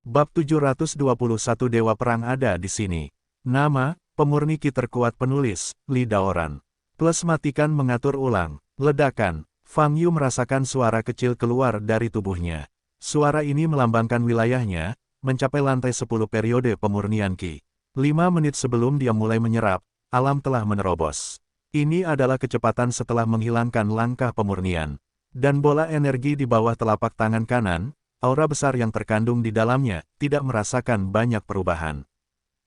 Bab 721 Dewa Perang ada di sini. Nama, pemurni ki terkuat penulis, Li Daoran. Plus matikan mengatur ulang. Ledakan. Fang Yu merasakan suara kecil keluar dari tubuhnya. Suara ini melambangkan wilayahnya, mencapai lantai 10 periode pemurnian ki. 5 menit sebelum dia mulai menyerap, alam telah menerobos. Ini adalah kecepatan setelah menghilangkan langkah pemurnian. Dan bola energi di bawah telapak tangan kanan, aura besar yang terkandung di dalamnya, tidak merasakan banyak perubahan.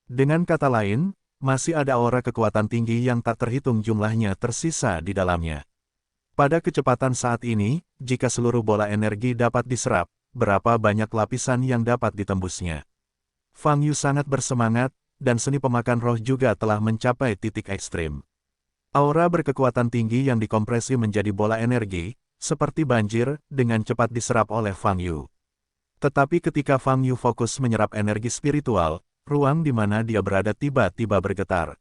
Dengan kata lain, masih ada aura kekuatan tinggi yang tak terhitung jumlahnya tersisa di dalamnya. Pada kecepatan saat ini, jika seluruh bola energi dapat diserap, berapa banyak lapisan yang dapat ditembusnya. Fang Yu sangat bersemangat, dan seni pemakan roh juga telah mencapai titik ekstrim. Aura berkekuatan tinggi yang dikompresi menjadi bola energi, seperti banjir, dengan cepat diserap oleh Fang Yu. Tetapi ketika Fang Yu fokus menyerap energi spiritual, ruang di mana dia berada tiba-tiba bergetar.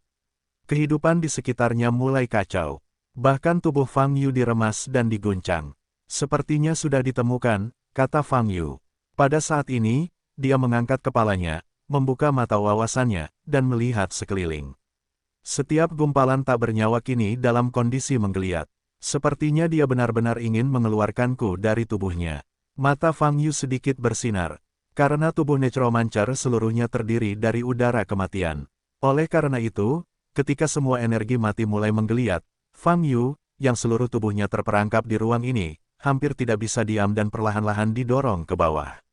Kehidupan di sekitarnya mulai kacau. Bahkan tubuh Fang Yu diremas dan diguncang. Sepertinya sudah ditemukan, kata Fang Yu. Pada saat ini, dia mengangkat kepalanya, membuka mata wawasannya, dan melihat sekeliling. Setiap gumpalan tak bernyawa kini dalam kondisi menggeliat. Sepertinya dia benar-benar ingin mengeluarkanku dari tubuhnya. Mata Fang Yu sedikit bersinar. Karena tubuh Necromancer seluruhnya terdiri dari udara kematian. Oleh karena itu, ketika semua energi mati mulai menggeliat, Fang Yu, yang seluruh tubuhnya terperangkap di ruang ini, hampir tidak bisa diam dan perlahan-lahan didorong ke bawah.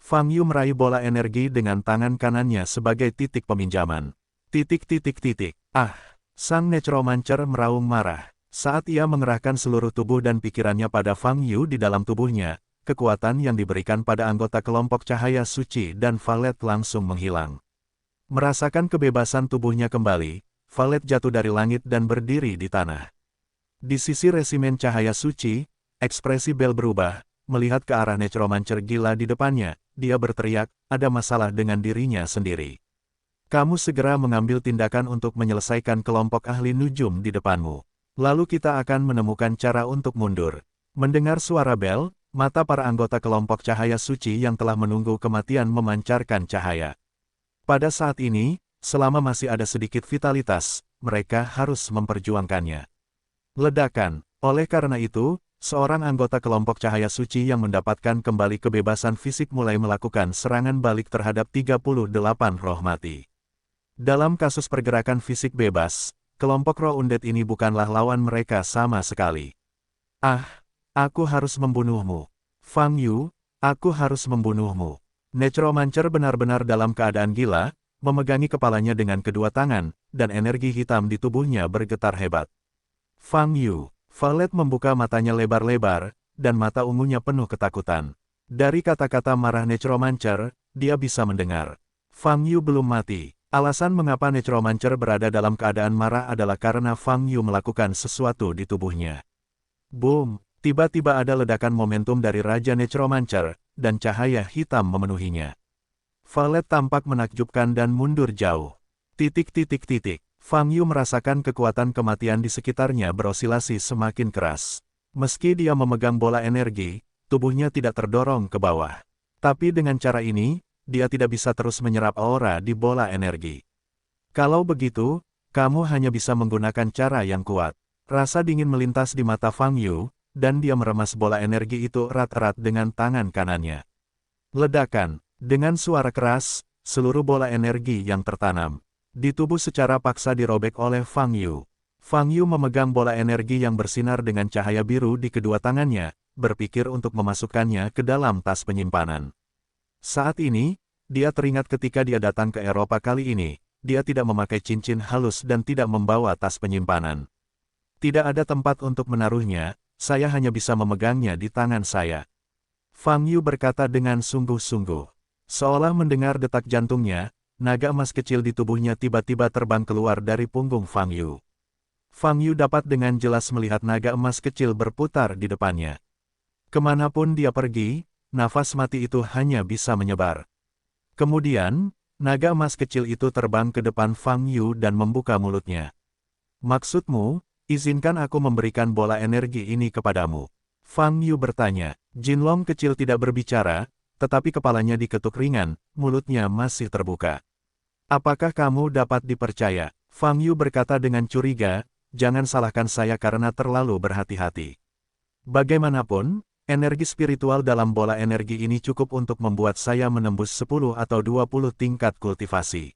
Fang Yu meraih bola energi dengan tangan kanannya sebagai titik peminjaman. Ah! Sang Necromancer meraung marah. Saat ia mengerahkan seluruh tubuh dan pikirannya pada Fang Yu di dalam tubuhnya, kekuatan yang diberikan pada anggota kelompok cahaya suci dan Valet langsung menghilang. Merasakan kebebasan tubuhnya kembali, Valet jatuh dari langit dan berdiri di tanah. Di sisi resimen cahaya suci, ekspresi Bel berubah, melihat ke arah Necromancer gila di depannya, dia berteriak, ada masalah dengan dirinya sendiri. Kamu segera mengambil tindakan untuk menyelesaikan kelompok ahli nujum di depanmu. Lalu kita akan menemukan cara untuk mundur. Mendengar suara Bel, mata para anggota kelompok cahaya suci yang telah menunggu kematian memancarkan cahaya. Pada saat ini, selama masih ada sedikit vitalitas, mereka harus memperjuangkannya. Ledakan. Oleh karena itu, seorang anggota kelompok cahaya suci yang mendapatkan kembali kebebasan fisik mulai melakukan serangan balik terhadap 38 roh mati. Dalam kasus pergerakan fisik bebas, kelompok roh undead ini bukanlah lawan mereka sama sekali. Aku harus membunuhmu. Fang Yu, aku harus membunuhmu. Necromancer benar-benar dalam keadaan gila, memegangi kepalanya dengan kedua tangan, dan energi hitam di tubuhnya bergetar hebat. Fang Yu, Valet membuka matanya lebar-lebar, dan mata ungunya penuh ketakutan. Dari kata-kata marah Necromancer, dia bisa mendengar. Fang Yu belum mati. Alasan mengapa Necromancer berada dalam keadaan marah adalah karena Fang Yu melakukan sesuatu di tubuhnya. Boom! Tiba-tiba ada ledakan momentum dari Raja Necromancer, dan cahaya hitam memenuhinya. Valet tampak menakjubkan dan mundur jauh. Fang Yu merasakan kekuatan kematian di sekitarnya berosilasi semakin keras. Meski dia memegang bola energi, tubuhnya tidak terdorong ke bawah. Tapi dengan cara ini, dia tidak bisa terus menyerap aura di bola energi. Kalau begitu, kamu hanya bisa menggunakan cara yang kuat. Rasa dingin melintas di mata Fang Yu, dan dia meremas bola energi itu erat-erat dengan tangan kanannya. Ledakan. Dengan suara keras, seluruh bola energi yang tertanam di tubuh secara paksa dirobek oleh Fang Yu. Fang Yu memegang bola energi yang bersinar dengan cahaya biru di kedua tangannya, berpikir untuk memasukkannya ke dalam tas penyimpanan. Saat ini, dia teringat ketika dia datang ke Eropa kali ini, dia tidak memakai cincin halus dan tidak membawa tas penyimpanan. Tidak ada tempat untuk menaruhnya. Saya hanya bisa memegangnya di tangan saya. Fang Yu berkata dengan sungguh-sungguh. Seolah mendengar detak jantungnya, naga emas kecil di tubuhnya tiba-tiba terbang keluar dari punggung Fang Yu. Fang Yu dapat dengan jelas melihat naga emas kecil berputar di depannya. Kemanapun dia pergi, nafas mati itu hanya bisa menyebar. Kemudian, naga emas kecil itu terbang ke depan Fang Yu dan membuka mulutnya. Maksudmu? Izinkan aku memberikan bola energi ini kepadamu. Fang Yu bertanya. Jinlong kecil tidak berbicara, tetapi kepalanya diketuk ringan, mulutnya masih terbuka. Apakah kamu dapat dipercaya? Fang Yu berkata dengan curiga, jangan salahkan saya karena terlalu berhati-hati. Bagaimanapun, energi spiritual dalam bola energi ini cukup untuk membuat saya menembus 10 atau 20 tingkat kultivasi.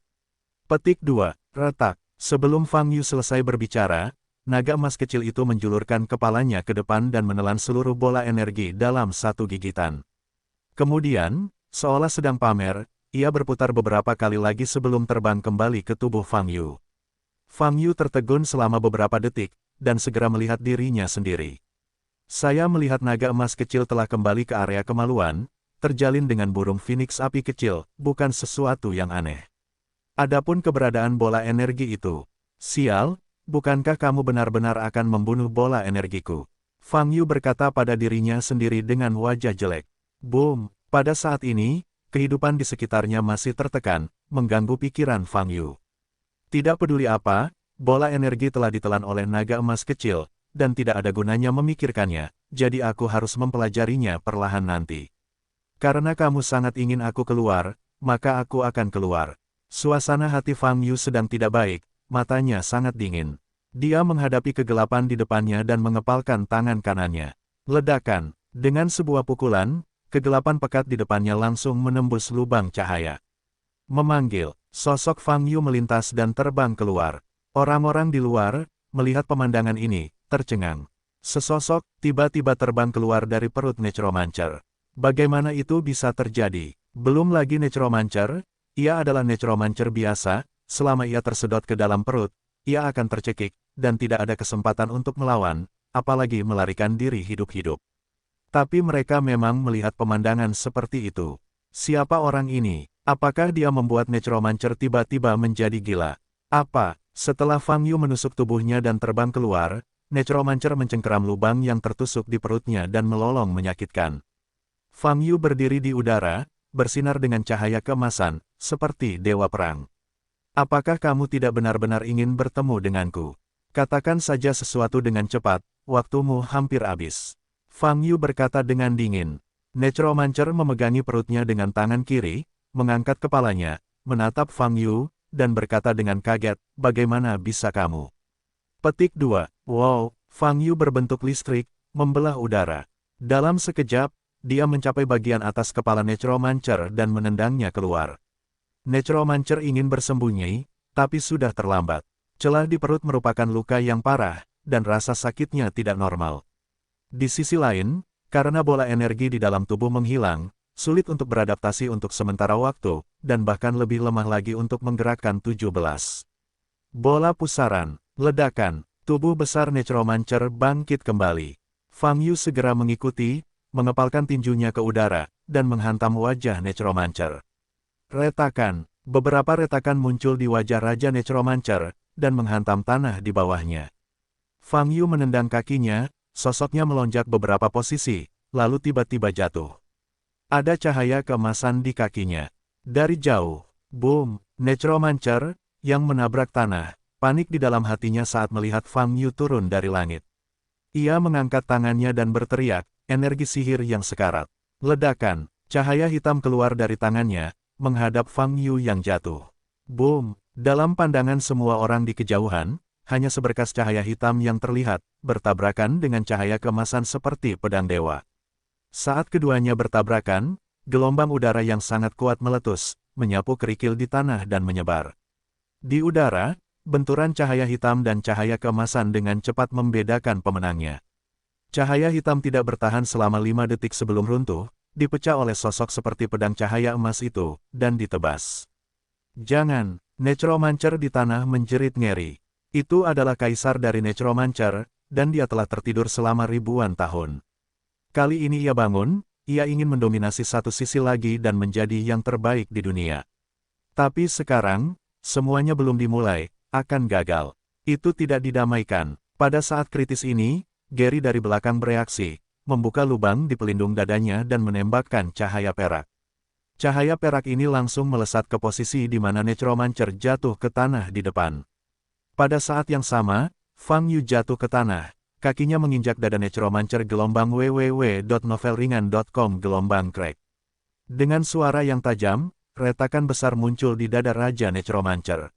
Petik 2. Retak. Sebelum Fang Yu selesai berbicara, naga emas kecil itu menjulurkan kepalanya ke depan dan menelan seluruh bola energi dalam satu gigitan. Kemudian, seolah sedang pamer, ia berputar beberapa kali lagi sebelum terbang kembali ke tubuh Fang Yu. Fang Yu tertegun selama beberapa detik, dan segera melihat dirinya sendiri. Saya melihat naga emas kecil telah kembali ke area kemaluan, terjalin dengan burung phoenix api kecil, bukan sesuatu yang aneh. Adapun keberadaan bola energi itu, sial, bukankah kamu benar-benar akan membunuh bola energiku? Fang Yu berkata pada dirinya sendiri dengan wajah jelek. Boom, pada saat ini, kehidupan di sekitarnya masih tertekan, mengganggu pikiran Fang Yu. Tidak peduli apa, bola energi telah ditelan oleh naga emas kecil, dan tidak ada gunanya memikirkannya, jadi aku harus mempelajarinya perlahan nanti. Karena kamu sangat ingin aku keluar, maka aku akan keluar. Suasana hati Fang Yu sedang tidak baik, matanya sangat dingin. Dia menghadapi kegelapan di depannya dan mengepalkan tangan kanannya. Ledakan, dengan sebuah pukulan, kegelapan pekat di depannya langsung menembus lubang cahaya. Memanggil, sosok Fang Yu melintas dan terbang keluar. Orang-orang di luar, melihat pemandangan ini, tercengang. Sesosok, tiba-tiba terbang keluar dari perut Necromancer. Bagaimana itu bisa terjadi? Belum lagi Necromancer, ia adalah Necromancer biasa, selama ia tersedot ke dalam perut, ia akan tercekik, dan tidak ada kesempatan untuk melawan, apalagi melarikan diri hidup-hidup. Tapi mereka memang melihat pemandangan seperti itu. Siapa orang ini? Apakah dia membuat Necromancer tiba-tiba menjadi gila? Apa? Setelah Fang Yu menusuk tubuhnya dan terbang keluar, Necromancer mencengkeram lubang yang tertusuk di perutnya dan melolong menyakitkan. Fang Yu berdiri di udara, bersinar dengan cahaya keemasan, seperti dewa perang. Apakah kamu tidak benar-benar ingin bertemu denganku? Katakan saja sesuatu dengan cepat, waktumu hampir habis. Fang Yu berkata dengan dingin. Necromancer memegangi perutnya dengan tangan kiri, mengangkat kepalanya, menatap Fang Yu, dan berkata dengan kaget, bagaimana bisa kamu? Petik 2. Wow, Fang Yu berbentuk listrik, membelah udara. Dalam sekejap, dia mencapai bagian atas kepala Necromancer dan menendangnya keluar. Necromancer ingin bersembunyi, tapi sudah terlambat. Celah di perut merupakan luka yang parah, dan rasa sakitnya tidak normal. Di sisi lain, karena bola energi di dalam tubuh menghilang, sulit untuk beradaptasi untuk sementara waktu, dan bahkan lebih lemah lagi untuk menggerakkan 17. Bola pusaran, ledakan, tubuh besar Necromancer bangkit kembali. Fang Yu segera mengikuti, mengepalkan tinjunya ke udara, dan menghantam wajah Necromancer. Retakan, beberapa retakan muncul di wajah Raja Necromancer, dan menghantam tanah di bawahnya. Fang Yu menendang kakinya, sosoknya melonjak beberapa posisi, lalu tiba-tiba jatuh. Ada cahaya keemasan di kakinya. Dari jauh, boom, Necromancer, yang menabrak tanah, panik di dalam hatinya saat melihat Fang Yu turun dari langit. Ia mengangkat tangannya dan berteriak, energi sihir yang sekarat. Ledakan, cahaya hitam keluar dari tangannya, menghadap Fang Yu yang jatuh. Boom, dalam pandangan semua orang di kejauhan, hanya seberkas cahaya hitam yang terlihat, bertabrakan dengan cahaya keemasan seperti pedang dewa. Saat keduanya bertabrakan, gelombang udara yang sangat kuat meletus, menyapu kerikil di tanah dan menyebar. Di udara, benturan cahaya hitam dan cahaya keemasan dengan cepat membedakan pemenangnya. Cahaya hitam tidak bertahan selama 5 detik sebelum runtuh, dipecah oleh sosok seperti pedang cahaya emas itu, dan ditebas. Jangan, Necromancer di tanah menjerit ngeri. Itu adalah kaisar dari Necromancer, dan dia telah tertidur selama ribuan tahun. Kali ini ia bangun, ia ingin mendominasi satu sisi lagi dan menjadi yang terbaik di dunia. Tapi sekarang, semuanya belum dimulai, akan gagal. Itu tidak didamaikan. Pada saat kritis ini, Gary dari belakang bereaksi, membuka lubang di pelindung dadanya dan menembakkan cahaya perak. Cahaya perak ini langsung melesat ke posisi di mana Necromancer jatuh ke tanah di depan. Pada saat yang sama, Fang Yu jatuh ke tanah. Kakinya menginjak dada Necromancer gelombang www.novelringan.com gelombang crack. Dengan suara yang tajam, retakan besar muncul di dada Raja Necromancer.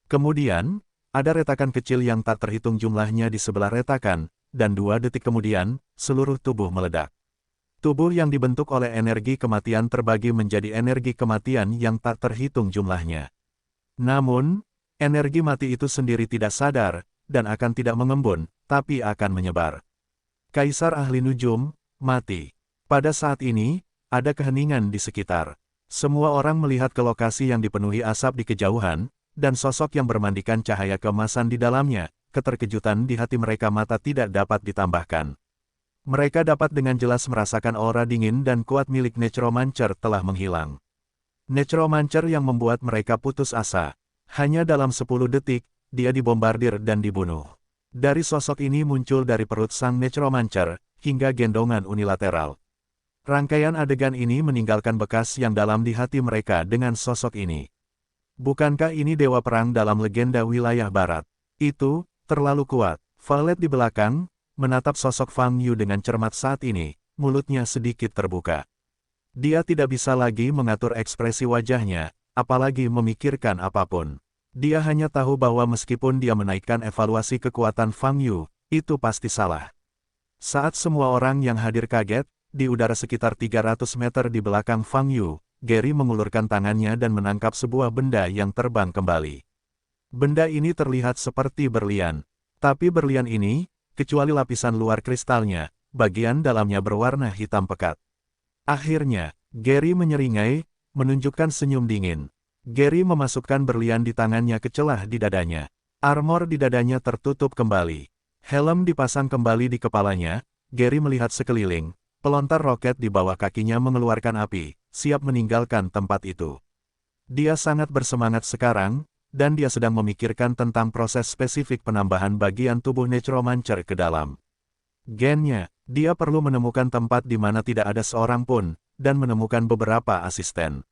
Kemudian, ada retakan kecil yang tak terhitung jumlahnya di sebelah retakan, dan 2 detik kemudian, seluruh tubuh meledak. Tubuh yang dibentuk oleh energi kematian terbagi menjadi energi kematian yang tak terhitung jumlahnya. Namun, energi mati itu sendiri tidak sadar, dan akan tidak mengembun, tapi akan menyebar. Kaisar Ahli Nujum, mati. Pada saat ini, ada keheningan di sekitar. Semua orang melihat ke lokasi yang dipenuhi asap di kejauhan, dan sosok yang bermandikan cahaya keemasan di dalamnya. Keterkejutan di hati mereka mata tidak dapat ditambahkan. Mereka dapat dengan jelas merasakan aura dingin dan kuat milik Necromancer telah menghilang. Necromancer yang membuat mereka putus asa. Hanya dalam 10 detik, dia dibombardir dan dibunuh. Dari sosok ini muncul dari perut sang Necromancer, hingga gendongan unilateral. Rangkaian adegan ini meninggalkan bekas yang dalam di hati mereka dengan sosok ini. Bukankah ini dewa perang dalam legenda wilayah barat? Itu, terlalu kuat. Valet di belakang, menatap sosok Fang Yu dengan cermat saat ini, mulutnya sedikit terbuka. Dia tidak bisa lagi mengatur ekspresi wajahnya, apalagi memikirkan apapun. Dia hanya tahu bahwa meskipun dia menaikkan evaluasi kekuatan Fang Yu, itu pasti salah. Saat semua orang yang hadir kaget, di udara sekitar 300 meter di belakang Fang Yu, Gary mengulurkan tangannya dan menangkap sebuah benda yang terbang kembali. Benda ini terlihat seperti berlian. Tapi berlian ini, kecuali lapisan luar kristalnya, bagian dalamnya berwarna hitam pekat. Akhirnya, Gary menyeringai, menunjukkan senyum dingin. Gary memasukkan berlian di tangannya ke celah di dadanya. Armor di dadanya tertutup kembali. Helm dipasang kembali di kepalanya. Gary melihat sekeliling. Pelontar roket di bawah kakinya mengeluarkan api, siap meninggalkan tempat itu. Dia sangat bersemangat sekarang, dan dia sedang memikirkan tentang proses spesifik penambahan bagian tubuh Necromancer ke dalam gennya. Dia perlu menemukan tempat di mana tidak ada seorang pun, dan menemukan beberapa asisten.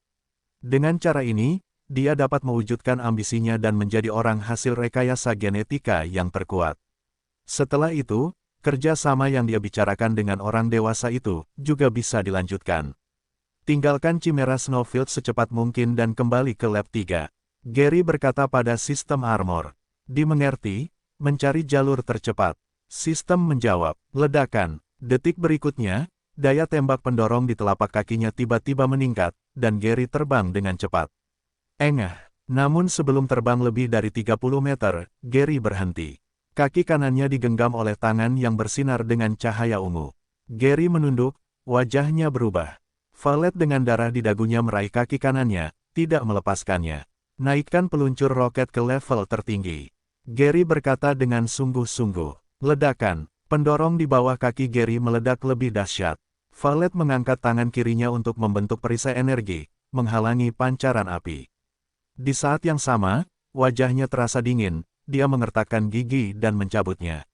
Dengan cara ini, dia dapat mewujudkan ambisinya dan menjadi orang hasil rekayasa genetika yang terkuat. Setelah itu, kerja sama yang dia bicarakan dengan orang dewasa itu, juga bisa dilanjutkan. Tinggalkan Chimera Snowfield secepat mungkin dan kembali ke Lab 3. Gary berkata pada sistem armor. Dimengerti, mencari jalur tercepat. Sistem menjawab, ledakan. Detik berikutnya, daya tembak pendorong di telapak kakinya tiba-tiba meningkat, dan Gary terbang dengan cepat. Engah, namun sebelum terbang lebih dari 30 meter, Gary berhenti. Kaki kanannya digenggam oleh tangan yang bersinar dengan cahaya ungu. Gary menunduk, wajahnya berubah. Valet dengan darah di dagunya meraih kaki kanannya, tidak melepaskannya. Naikkan peluncur roket ke level tertinggi. Gary berkata dengan sungguh-sungguh. Ledakan, pendorong di bawah kaki Gary meledak lebih dahsyat. Valet mengangkat tangan kirinya untuk membentuk perisai energi, menghalangi pancaran api. Di saat yang sama, wajahnya terasa dingin, dia mengertakkan gigi dan mencabutnya.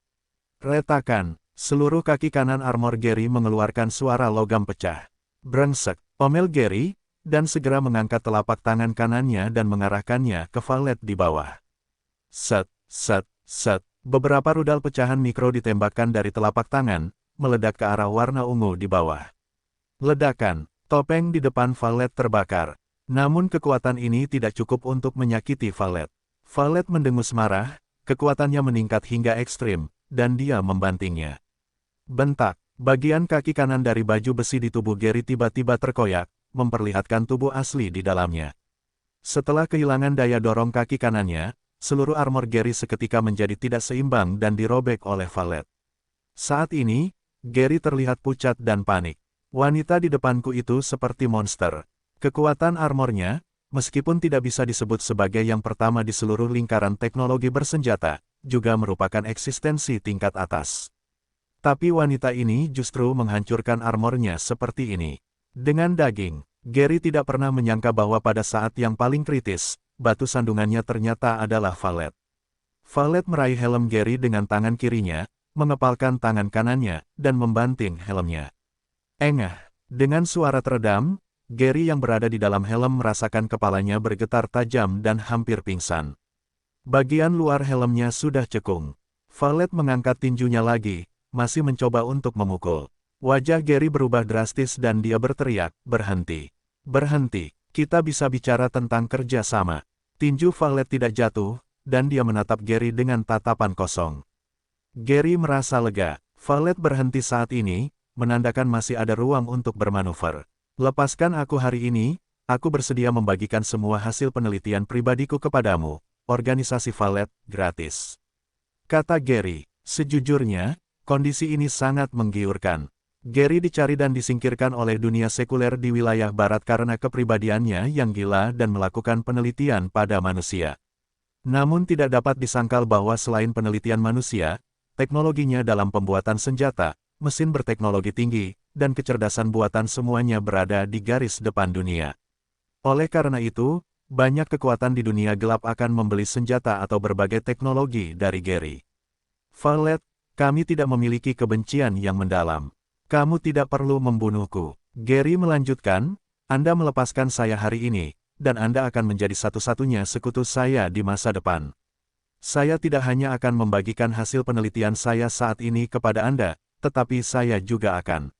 Retakan, seluruh kaki kanan armor Gary mengeluarkan suara logam pecah. Brengsek, omel Gary, dan segera mengangkat telapak tangan kanannya dan mengarahkannya ke Valet di bawah. Set, set, set, beberapa rudal pecahan mikro ditembakkan dari telapak tangan, meledak ke arah warna ungu di bawah. Ledakan, topeng di depan Valet terbakar. Namun kekuatan ini tidak cukup untuk menyakiti Valet. Valet mendengus marah, kekuatannya meningkat hingga ekstrim, dan dia membantingnya. Bentak, bagian kaki kanan dari baju besi di tubuh Gary tiba-tiba terkoyak, memperlihatkan tubuh asli di dalamnya. Setelah kehilangan daya dorong kaki kanannya, seluruh armor Gary seketika menjadi tidak seimbang dan dirobek oleh Valet. Saat ini, Gary terlihat pucat dan panik. Wanita di depanku itu seperti monster. Kekuatan armornya, meskipun tidak bisa disebut sebagai yang pertama di seluruh lingkaran teknologi bersenjata, juga merupakan eksistensi tingkat atas. Tapi wanita ini justru menghancurkan armornya seperti ini. Dengan daging, Gary tidak pernah menyangka bahwa pada saat yang paling kritis, batu sandungannya ternyata adalah Valet. Valet meraih helm Gary dengan tangan kirinya, mengepalkan tangan kanannya, dan membanting helmnya. Engah, dengan suara teredam, Gary yang berada di dalam helm merasakan kepalanya bergetar tajam dan hampir pingsan. Bagian luar helmnya sudah cekung. Valet mengangkat tinjunya lagi, masih mencoba untuk memukul. Wajah Gary berubah drastis dan dia berteriak, berhenti. Berhenti, kita bisa bicara tentang kerja sama. Tinju Violet tidak jatuh, dan dia menatap Gary dengan tatapan kosong. Gary merasa lega. Violet berhenti saat ini, menandakan masih ada ruang untuk bermanuver. Lepaskan aku hari ini, aku bersedia membagikan semua hasil penelitian pribadiku kepadamu. Organisasi Violet, gratis. Kata Gary, sejujurnya, kondisi ini sangat menggiurkan. Gary dicari dan disingkirkan oleh dunia sekuler di wilayah barat karena kepribadiannya yang gila dan melakukan penelitian pada manusia. Namun tidak dapat disangkal bahwa selain penelitian manusia, teknologinya dalam pembuatan senjata, mesin berteknologi tinggi, dan kecerdasan buatan semuanya berada di garis depan dunia. Oleh karena itu, banyak kekuatan di dunia gelap akan membeli senjata atau berbagai teknologi dari Gary. Violet, kami tidak memiliki kebencian yang mendalam. Kamu tidak perlu membunuhku. Gary melanjutkan, Anda melepaskan saya hari ini, dan Anda akan menjadi satu-satunya sekutu saya di masa depan. Saya tidak hanya akan membagikan hasil penelitian saya saat ini kepada Anda, tetapi saya juga akan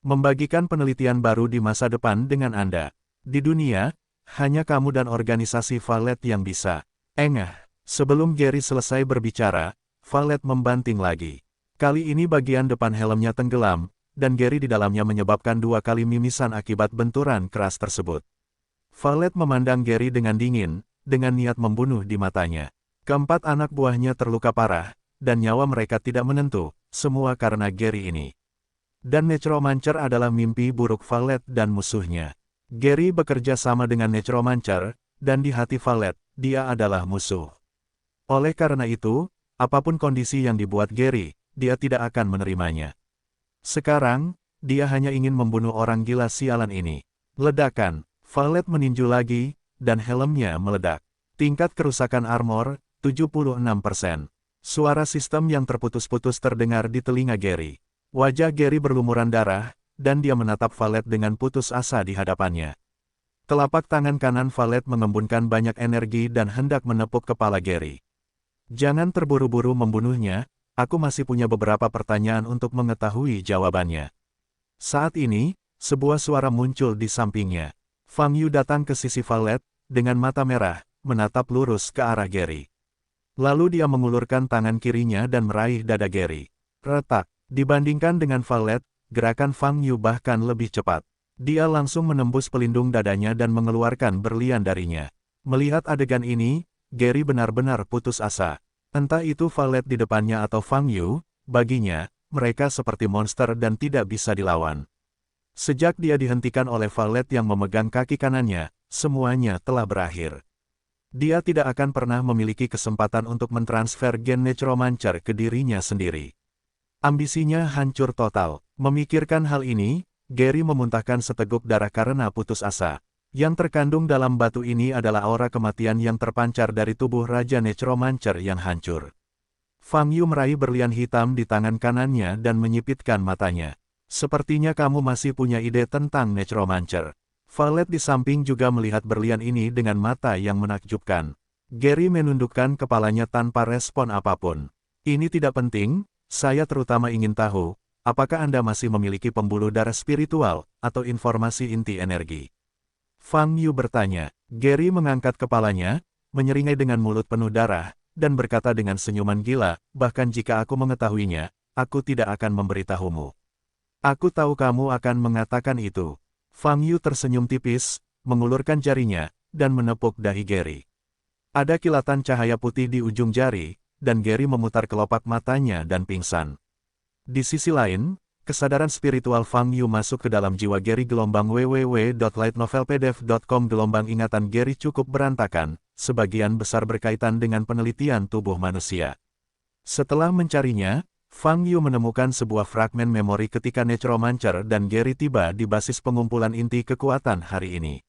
membagikan penelitian baru di masa depan dengan Anda. Di dunia, hanya kamu dan organisasi Violet yang bisa. Sebelum Gary selesai berbicara, Violet membanting lagi. Kali ini bagian depan helmnya tenggelam, dan Gary di dalamnya menyebabkan 2 kali mimisan akibat benturan keras tersebut. Violet memandang Gary dengan dingin, dengan niat membunuh di matanya. Keempat anak buahnya terluka parah, dan nyawa mereka tidak menentu, semua karena Gary ini. Dan Necromancer adalah mimpi buruk Violet dan musuhnya. Gary bekerja sama dengan Necromancer, dan di hati Violet, dia adalah musuh. Oleh karena itu, apapun kondisi yang dibuat Gary, dia tidak akan menerimanya. Sekarang, dia hanya ingin membunuh orang gila sialan ini. Ledakan, Violet meninju lagi, dan helmnya meledak. Tingkat kerusakan armor, 76%. Suara sistem yang terputus-putus terdengar di telinga Gary. Wajah Gary berlumuran darah, dan dia menatap Violet dengan putus asa di hadapannya. Telapak tangan kanan Violet mengembunkan banyak energi dan hendak menepuk kepala Gary. Jangan terburu-buru membunuhnya, aku masih punya beberapa pertanyaan untuk mengetahui jawabannya. Saat ini, sebuah suara muncul di sampingnya. Fang Yu datang ke sisi Violet, dengan mata merah, menatap lurus ke arah Gary. Lalu dia mengulurkan tangan kirinya dan meraih dada Gary. Retak, dibandingkan dengan Violet, gerakan Fang Yu bahkan lebih cepat. Dia langsung menembus pelindung dadanya dan mengeluarkan berlian darinya. Melihat adegan ini, Gary benar-benar putus asa. Entah itu Violet di depannya atau Fang Yu, baginya, mereka seperti monster dan tidak bisa dilawan. Sejak dia dihentikan oleh Violet yang memegang kaki kanannya, semuanya telah berakhir. Dia tidak akan pernah memiliki kesempatan untuk mentransfer gen Necromancer ke dirinya sendiri. Ambisinya hancur total. Memikirkan hal ini, Gary memuntahkan seteguk darah karena putus asa. Yang terkandung dalam batu ini adalah aura kematian yang terpancar dari tubuh Raja Necromancer yang hancur. Fang Yu meraih berlian hitam di tangan kanannya dan menyipitkan matanya. Sepertinya kamu masih punya ide tentang Necromancer. Violet di samping juga melihat berlian ini dengan mata yang menakjubkan. Gary menundukkan kepalanya tanpa respon apapun. Ini tidak penting, saya terutama ingin tahu, apakah Anda masih memiliki pembuluh darah spiritual, atau informasi inti energi? Fang Yu bertanya. Gary mengangkat kepalanya, menyeringai dengan mulut penuh darah, dan berkata dengan senyuman gila, bahkan jika aku mengetahuinya, aku tidak akan memberitahumu. Aku tahu kamu akan mengatakan itu. Fang Yu tersenyum tipis, mengulurkan jarinya, dan menepuk dahi Gary. Ada kilatan cahaya putih di ujung jari, dan Gary memutar kelopak matanya dan pingsan. Di sisi lain, kesadaran spiritual Fang Yu masuk ke dalam jiwa Gary. www.lightnovelpdf.com Ingatan Gary cukup berantakan, sebagian besar berkaitan dengan penelitian tubuh manusia. Setelah mencarinya, Fang Yu menemukan sebuah fragmen memori ketika Necromancer dan Gary tiba di basis pengumpulan inti kekuatan hari ini.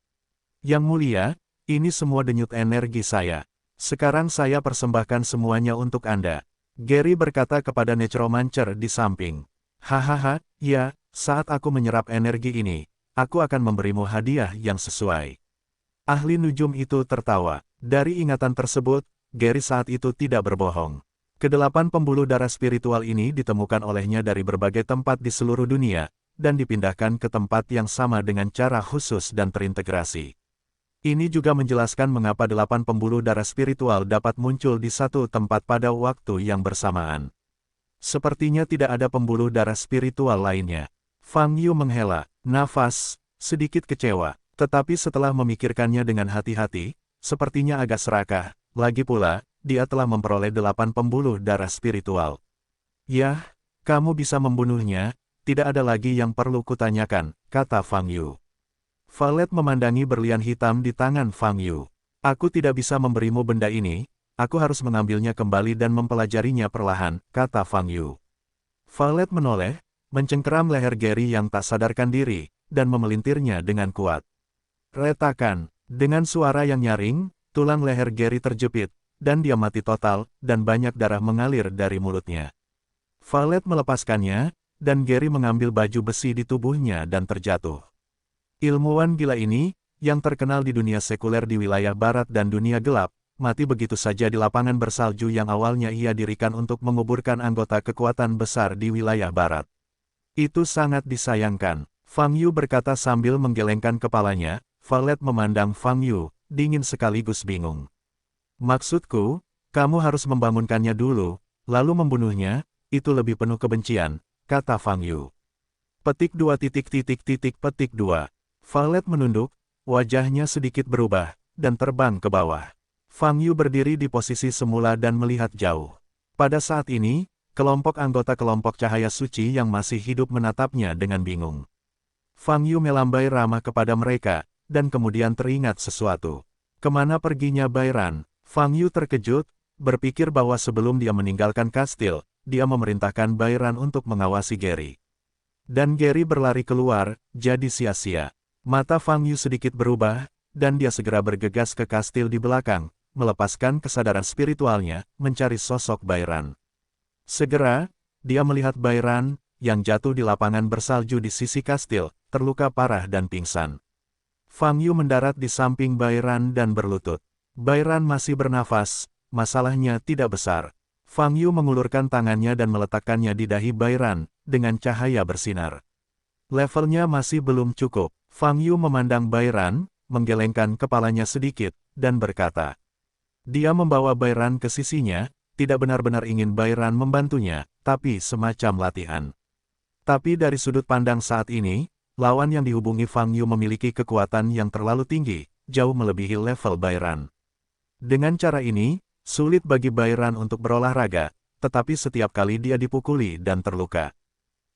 Yang mulia, ini semua denyut energi saya. Sekarang saya persembahkan semuanya untuk Anda. Gary berkata kepada Necromancer di samping. Hahaha, ya, saat aku menyerap energi ini, aku akan memberimu hadiah yang sesuai. Ahli nujum itu tertawa. Dari ingatan tersebut, Gary saat itu tidak berbohong. Kedelapan pembuluh darah spiritual ini ditemukan olehnya dari berbagai tempat di seluruh dunia, dan dipindahkan ke tempat yang sama dengan cara khusus dan terintegrasi. Ini juga menjelaskan mengapa 8 pembuluh darah spiritual dapat muncul di satu tempat pada waktu yang bersamaan. Sepertinya tidak ada pembuluh darah spiritual lainnya. Fang Yu menghela nafas, sedikit kecewa, tetapi setelah memikirkannya dengan hati-hati, sepertinya agak serakah. Lagi pula, dia telah memperoleh 8 pembuluh darah spiritual. Yah, kamu bisa membunuhnya, tidak ada lagi yang perlu kutanyakan, kata Fang Yu. Valet memandangi berlian hitam di tangan Fang Yu. Aku tidak bisa memberimu benda ini, aku harus mengambilnya kembali dan mempelajarinya perlahan, kata Fang Yu. Valet menoleh, mencengkeram leher Gary yang tak sadarkan diri, dan memelintirnya dengan kuat. Retakan, dengan suara yang nyaring, tulang leher Gary terjepit, dan dia mati total, dan banyak darah mengalir dari mulutnya. Valet melepaskannya, dan Gary mengambil baju besi di tubuhnya dan terjatuh. Ilmuwan gila ini, yang terkenal di dunia sekuler di wilayah barat dan dunia gelap, mati begitu saja di lapangan bersalju yang awalnya ia dirikan untuk menguburkan anggota kekuatan besar di wilayah barat. Itu sangat disayangkan, Fang Yu berkata sambil menggelengkan kepalanya. Valet memandang Fang Yu, dingin sekaligus bingung. Maksudku, kamu harus membangunkannya dulu, lalu membunuhnya, itu lebih penuh kebencian, kata Fang Yu. Petik 2 petik 2. Valet menunduk, wajahnya sedikit berubah, dan terbang ke bawah. Fang Yu berdiri di posisi semula dan melihat jauh. Pada saat ini, kelompok anggota kelompok cahaya suci yang masih hidup menatapnya dengan bingung. Fang Yu melambai ramah kepada mereka, dan kemudian teringat sesuatu. Kemana perginya Bairan? Fang Yu terkejut, berpikir bahwa sebelum dia meninggalkan kastil, dia memerintahkan Bairan untuk mengawasi Gary. Dan Gary berlari keluar, jadi sia-sia. Mata Fang Yu sedikit berubah, dan dia segera bergegas ke kastil di belakang, melepaskan kesadaran spiritualnya, mencari sosok Bairan. Segera, dia melihat Bairan, yang jatuh di lapangan bersalju di sisi kastil, terluka parah dan pingsan. Fang Yu mendarat di samping Bairan dan berlutut. Bairan masih bernafas, masalahnya tidak besar. Fang Yu mengulurkan tangannya dan meletakkannya di dahi Bairan, dengan cahaya bersinar. Levelnya masih belum cukup. Fang Yu memandang Bairan, menggelengkan kepalanya sedikit, dan berkata. Dia membawa Bairan ke sisinya, tidak benar-benar ingin Bairan membantunya, tapi semacam latihan. Tapi dari sudut pandang saat ini, lawan yang dihubungi Fang Yu memiliki kekuatan yang terlalu tinggi, jauh melebihi level Bairan. Dengan cara ini, sulit bagi Bairan untuk berolahraga, tetapi setiap kali dia dipukuli dan terluka.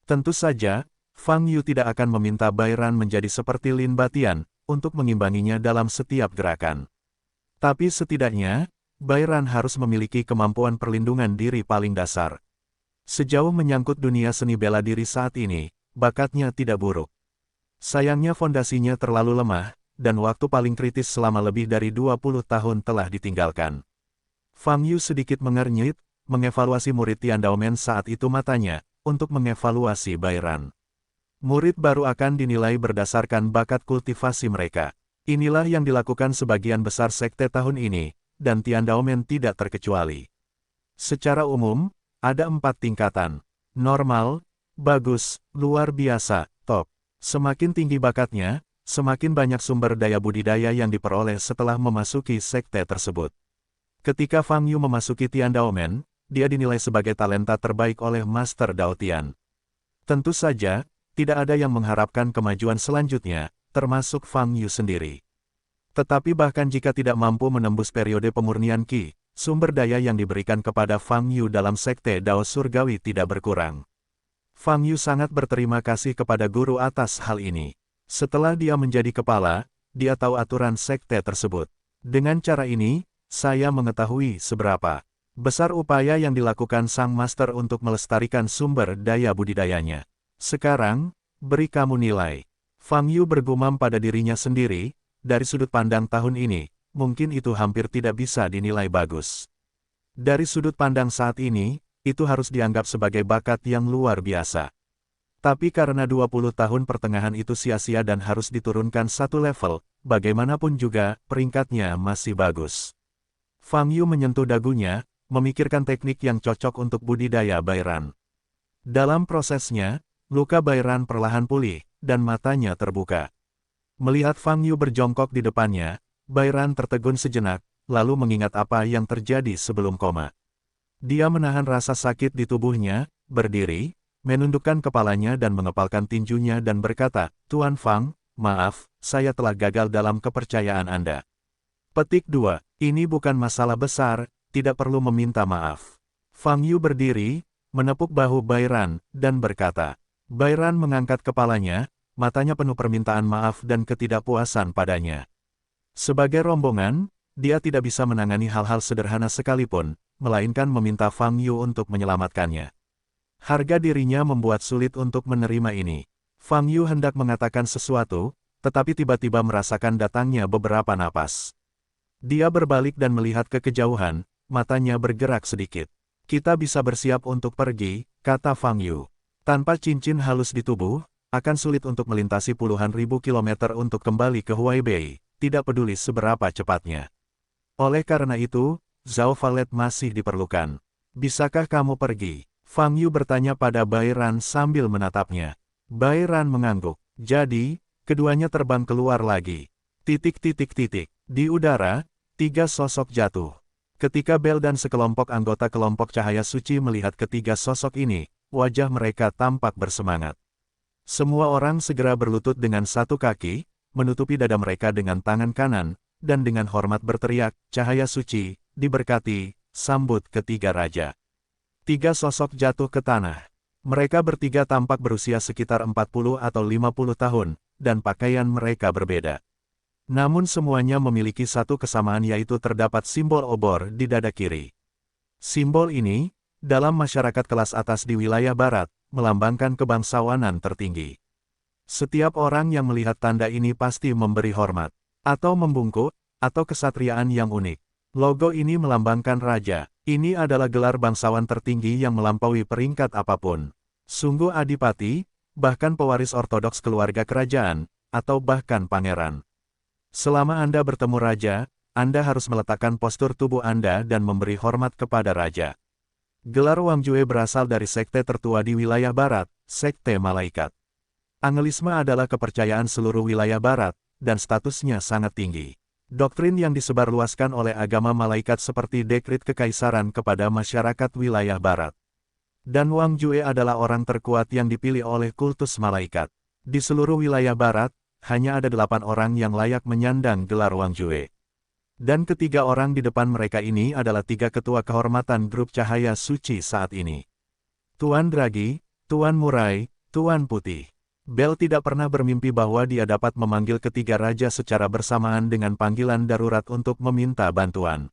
Tentu saja, Fang Yu tidak akan meminta Bairan menjadi seperti Lin Batian, untuk mengimbanginya dalam setiap gerakan. Tapi setidaknya, Bairan harus memiliki kemampuan perlindungan diri paling dasar. Sejauh menyangkut dunia seni bela diri saat ini, bakatnya tidak buruk. Sayangnya fondasinya terlalu lemah, dan waktu paling kritis selama lebih dari 20 tahun telah ditinggalkan. Fang Yu sedikit mengernyit, mengevaluasi murid Tian Daomen saat itu matanya, untuk mengevaluasi Bairan. Murid baru akan dinilai berdasarkan bakat kultivasi mereka. Inilah yang dilakukan sebagian besar sekte tahun ini, dan Tian Daomen tidak terkecuali. Secara umum, ada 4 tingkatan. Normal, bagus, luar biasa, top. Semakin tinggi bakatnya, semakin banyak sumber daya budidaya yang diperoleh setelah memasuki sekte tersebut. Ketika Fang Yu memasuki Tian Daomen, dia dinilai sebagai talenta terbaik oleh Master Dao Tian. Tentu saja, tidak ada yang mengharapkan kemajuan selanjutnya, termasuk Fang Yu sendiri. Tetapi bahkan jika tidak mampu menembus periode pemurnian Qi, sumber daya yang diberikan kepada Fang Yu dalam sekte Dao Surgawi tidak berkurang. Fang Yu sangat berterima kasih kepada guru atas hal ini. Setelah dia menjadi kepala, dia tahu aturan sekte tersebut. Dengan cara ini, saya mengetahui seberapa besar upaya yang dilakukan sang master untuk melestarikan sumber daya budidayanya. Sekarang, beri kamu nilai. Fang Yu bergumam pada dirinya sendiri, dari sudut pandang tahun ini, mungkin itu hampir tidak bisa dinilai bagus. Dari sudut pandang saat ini, itu harus dianggap sebagai bakat yang luar biasa. Tapi karena 20 tahun pertengahan itu sia-sia dan harus diturunkan satu level, bagaimanapun juga, peringkatnya masih bagus. Fang Yu menyentuh dagunya, memikirkan teknik yang cocok untuk budidaya Bairan. Dalam prosesnya, Luka Bairan perlahan pulih, dan matanya terbuka. Melihat Fang Yu berjongkok di depannya, Bairan tertegun sejenak, lalu mengingat apa yang terjadi sebelum koma. Dia menahan rasa sakit di tubuhnya, berdiri, menundukkan kepalanya dan mengepalkan tinjunya dan berkata, "Tuan Fang, maaf, saya telah gagal dalam kepercayaan Anda." Petik 2. Ini bukan masalah besar, tidak perlu meminta maaf. Fang Yu berdiri, menepuk bahu Bairan, dan berkata. Bairan mengangkat kepalanya, matanya penuh permintaan maaf dan ketidakpuasan padanya. Sebagai rombongan, dia tidak bisa menangani hal-hal sederhana sekalipun, melainkan meminta Fang Yu untuk menyelamatkannya. Harga dirinya membuat sulit untuk menerima ini. Fang Yu hendak mengatakan sesuatu, tetapi tiba-tiba merasakan datangnya beberapa napas. Dia berbalik dan melihat ke kejauhan, matanya bergerak sedikit. "Kita bisa bersiap untuk pergi," kata Fang Yu. "Tanpa cincin halus di tubuh, akan sulit untuk melintasi puluhan ribu kilometer untuk kembali ke Huaibei, tidak peduli seberapa cepatnya. Oleh karena itu, Zhao Valet masih diperlukan. Bisakah kamu pergi?" Fang Yu bertanya pada Bairan sambil menatapnya. Bairan mengangguk. Jadi, keduanya terbang keluar lagi. Di udara, 3 sosok jatuh. Ketika Bel dan sekelompok anggota kelompok cahaya suci melihat ketiga sosok ini, wajah mereka tampak bersemangat. Semua orang segera berlutut dengan satu kaki, menutupi dada mereka dengan tangan kanan, dan dengan hormat berteriak, "Cahaya suci, diberkati, sambut ketiga raja." 3 sosok jatuh ke tanah. Mereka bertiga tampak berusia sekitar 40 atau 50 tahun, dan pakaian mereka berbeda. Namun semuanya memiliki satu kesamaan yaitu terdapat simbol obor di dada kiri. Simbol ini, dalam masyarakat kelas atas di wilayah barat, melambangkan kebangsawanan tertinggi. Setiap orang yang melihat tanda ini pasti memberi hormat, atau membungkuk, atau kesatriaan yang unik. Logo ini melambangkan raja. Ini adalah gelar bangsawan tertinggi yang melampaui peringkat apapun. Sungguh adipati, bahkan pewaris ortodoks keluarga kerajaan, atau bahkan pangeran. Selama Anda bertemu raja, Anda harus meletakkan postur tubuh Anda dan memberi hormat kepada raja. Gelar Wang Jue berasal dari sekte tertua di wilayah barat, sekte malaikat. Angelisme adalah kepercayaan seluruh wilayah barat, dan statusnya sangat tinggi. Doktrin yang disebarluaskan oleh agama malaikat seperti dekrit kekaisaran kepada masyarakat wilayah barat. Dan Wang Jue adalah orang terkuat yang dipilih oleh kultus malaikat. Di seluruh wilayah barat, hanya ada 8 orang yang layak menyandang gelar Wang Jue. Dan ketiga orang di depan mereka ini adalah 3 ketua kehormatan grup cahaya suci saat ini. Tuan Dragi, Tuan Murai, Tuan Putih. Bel tidak pernah bermimpi bahwa dia dapat memanggil ketiga raja secara bersamaan dengan panggilan darurat untuk meminta bantuan.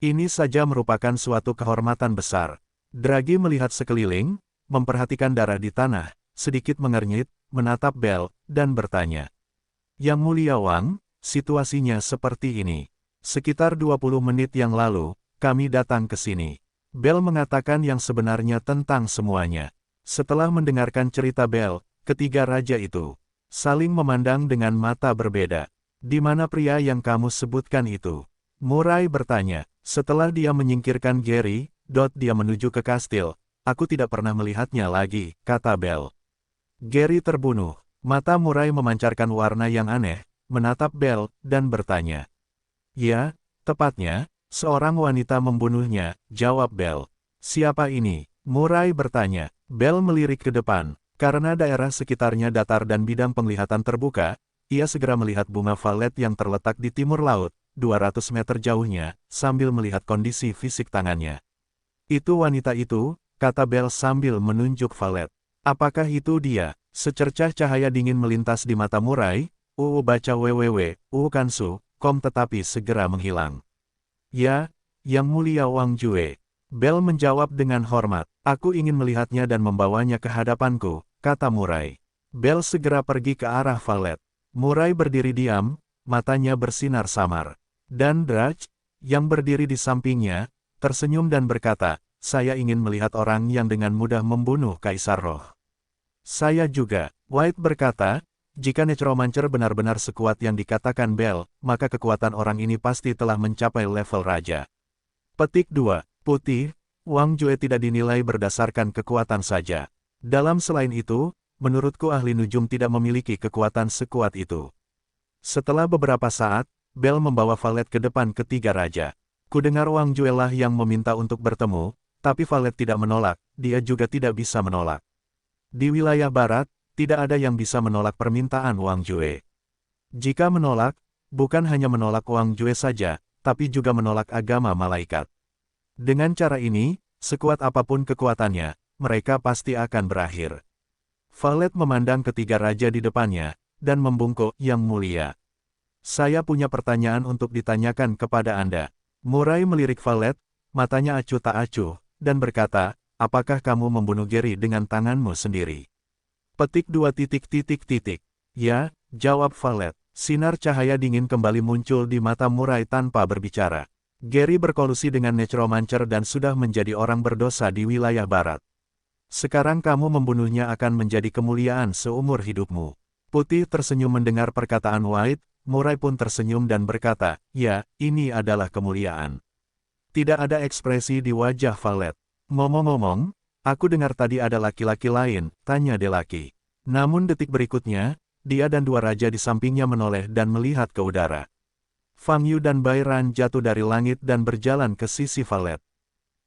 Ini saja merupakan suatu kehormatan besar. Dragi melihat sekeliling, memperhatikan darah di tanah, sedikit mengernyit, menatap Bel, dan bertanya. "Yang Mulia Wang, situasinya seperti ini. Sekitar 20 menit yang lalu, kami datang ke sini." Bel mengatakan yang sebenarnya tentang semuanya. Setelah mendengarkan cerita Bel, ketiga raja itu saling memandang dengan mata berbeda. "Di mana pria yang kamu sebutkan itu?" Murai bertanya. Setelah dia menyingkirkan Gary, dia menuju ke kastil. "Aku tidak pernah melihatnya lagi," kata Bel. Gary terbunuh. Mata Murai memancarkan warna yang aneh, menatap Bel, dan bertanya. "Ya, tepatnya, seorang wanita membunuhnya," jawab Bel. "Siapa ini?" Murai bertanya. Bel melirik ke depan. Karena daerah sekitarnya datar dan bidang penglihatan terbuka, ia segera melihat bunga valet yang terletak di timur laut, 200 meter jauhnya, sambil melihat kondisi fisik tangannya. "Itu wanita itu," kata Bel sambil menunjuk valet. "Apakah itu dia?" Secercah cahaya dingin melintas di mata Murai, baca kansu.com tetapi segera menghilang. "Ya, Yang Mulia Wang Jue." Bel menjawab dengan hormat. "Aku ingin melihatnya dan membawanya ke hadapanku," kata Murai. Bel segera pergi ke arah valet. Murai berdiri diam, matanya bersinar samar. Dan Drach, yang berdiri di sampingnya, tersenyum dan berkata, "Saya ingin melihat orang yang dengan mudah membunuh Kaisar Roh." "Saya juga," White berkata, "jika Necromancer benar-benar sekuat yang dikatakan Bel, maka kekuatan orang ini pasti telah mencapai level raja." Petik 2. Putih, Wang Jue tidak dinilai berdasarkan kekuatan saja. Dalam selain itu, menurutku ahli nujum tidak memiliki kekuatan sekuat itu. Setelah beberapa saat, Bell membawa Valet ke depan ketiga raja. Kudengar Wang Jue lah yang meminta untuk bertemu, tapi Valet tidak menolak, dia juga tidak bisa menolak. Di wilayah barat, tidak ada yang bisa menolak permintaan Wang Jue. Jika menolak, bukan hanya menolak Wang Jue saja, tapi juga menolak agama malaikat. Dengan cara ini, sekuat apapun kekuatannya, mereka pasti akan berakhir. Valet memandang ketiga raja di depannya, dan membungkuk, Yang Mulia. Saya punya pertanyaan untuk ditanyakan kepada Anda. Murai melirik Valet, matanya acuh tak acuh, dan berkata, apakah kamu membunuh Gary dengan tanganmu sendiri? Petik 2. Ya, jawab Valet. Sinar cahaya dingin kembali muncul di mata Murai tanpa berbicara. Gary berkolusi dengan Necromancer dan sudah menjadi orang berdosa di wilayah barat. Sekarang kamu membunuhnya akan menjadi kemuliaan seumur hidupmu. Putih tersenyum mendengar perkataan White, Murai pun tersenyum dan berkata, ya, ini adalah kemuliaan. Tidak ada ekspresi di wajah Valet. Ngomong-ngomong, aku dengar tadi ada laki-laki lain, tanya Delaki. Namun detik berikutnya, dia dan dua raja di sampingnya menoleh dan melihat ke udara. Fang Yu dan Bai Ran jatuh dari langit dan berjalan ke sisi Valet.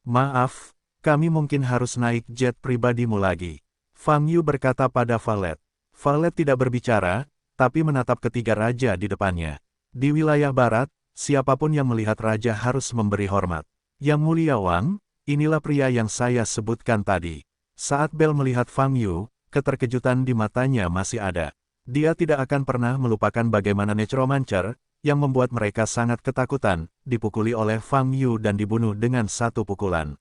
Maaf, kami mungkin harus naik jet pribadimu lagi. Fang Yu berkata pada Valet. Valet tidak berbicara, tapi menatap ketiga raja di depannya. Di wilayah barat, siapapun yang melihat raja harus memberi hormat. Yang Mulia Wang, inilah pria yang saya sebutkan tadi. Saat Bell melihat Fang Yu, keterkejutan di matanya masih ada. Dia tidak akan pernah melupakan bagaimana Necromancer, yang membuat mereka sangat ketakutan, dipukuli oleh Fang Yu dan dibunuh dengan satu pukulan.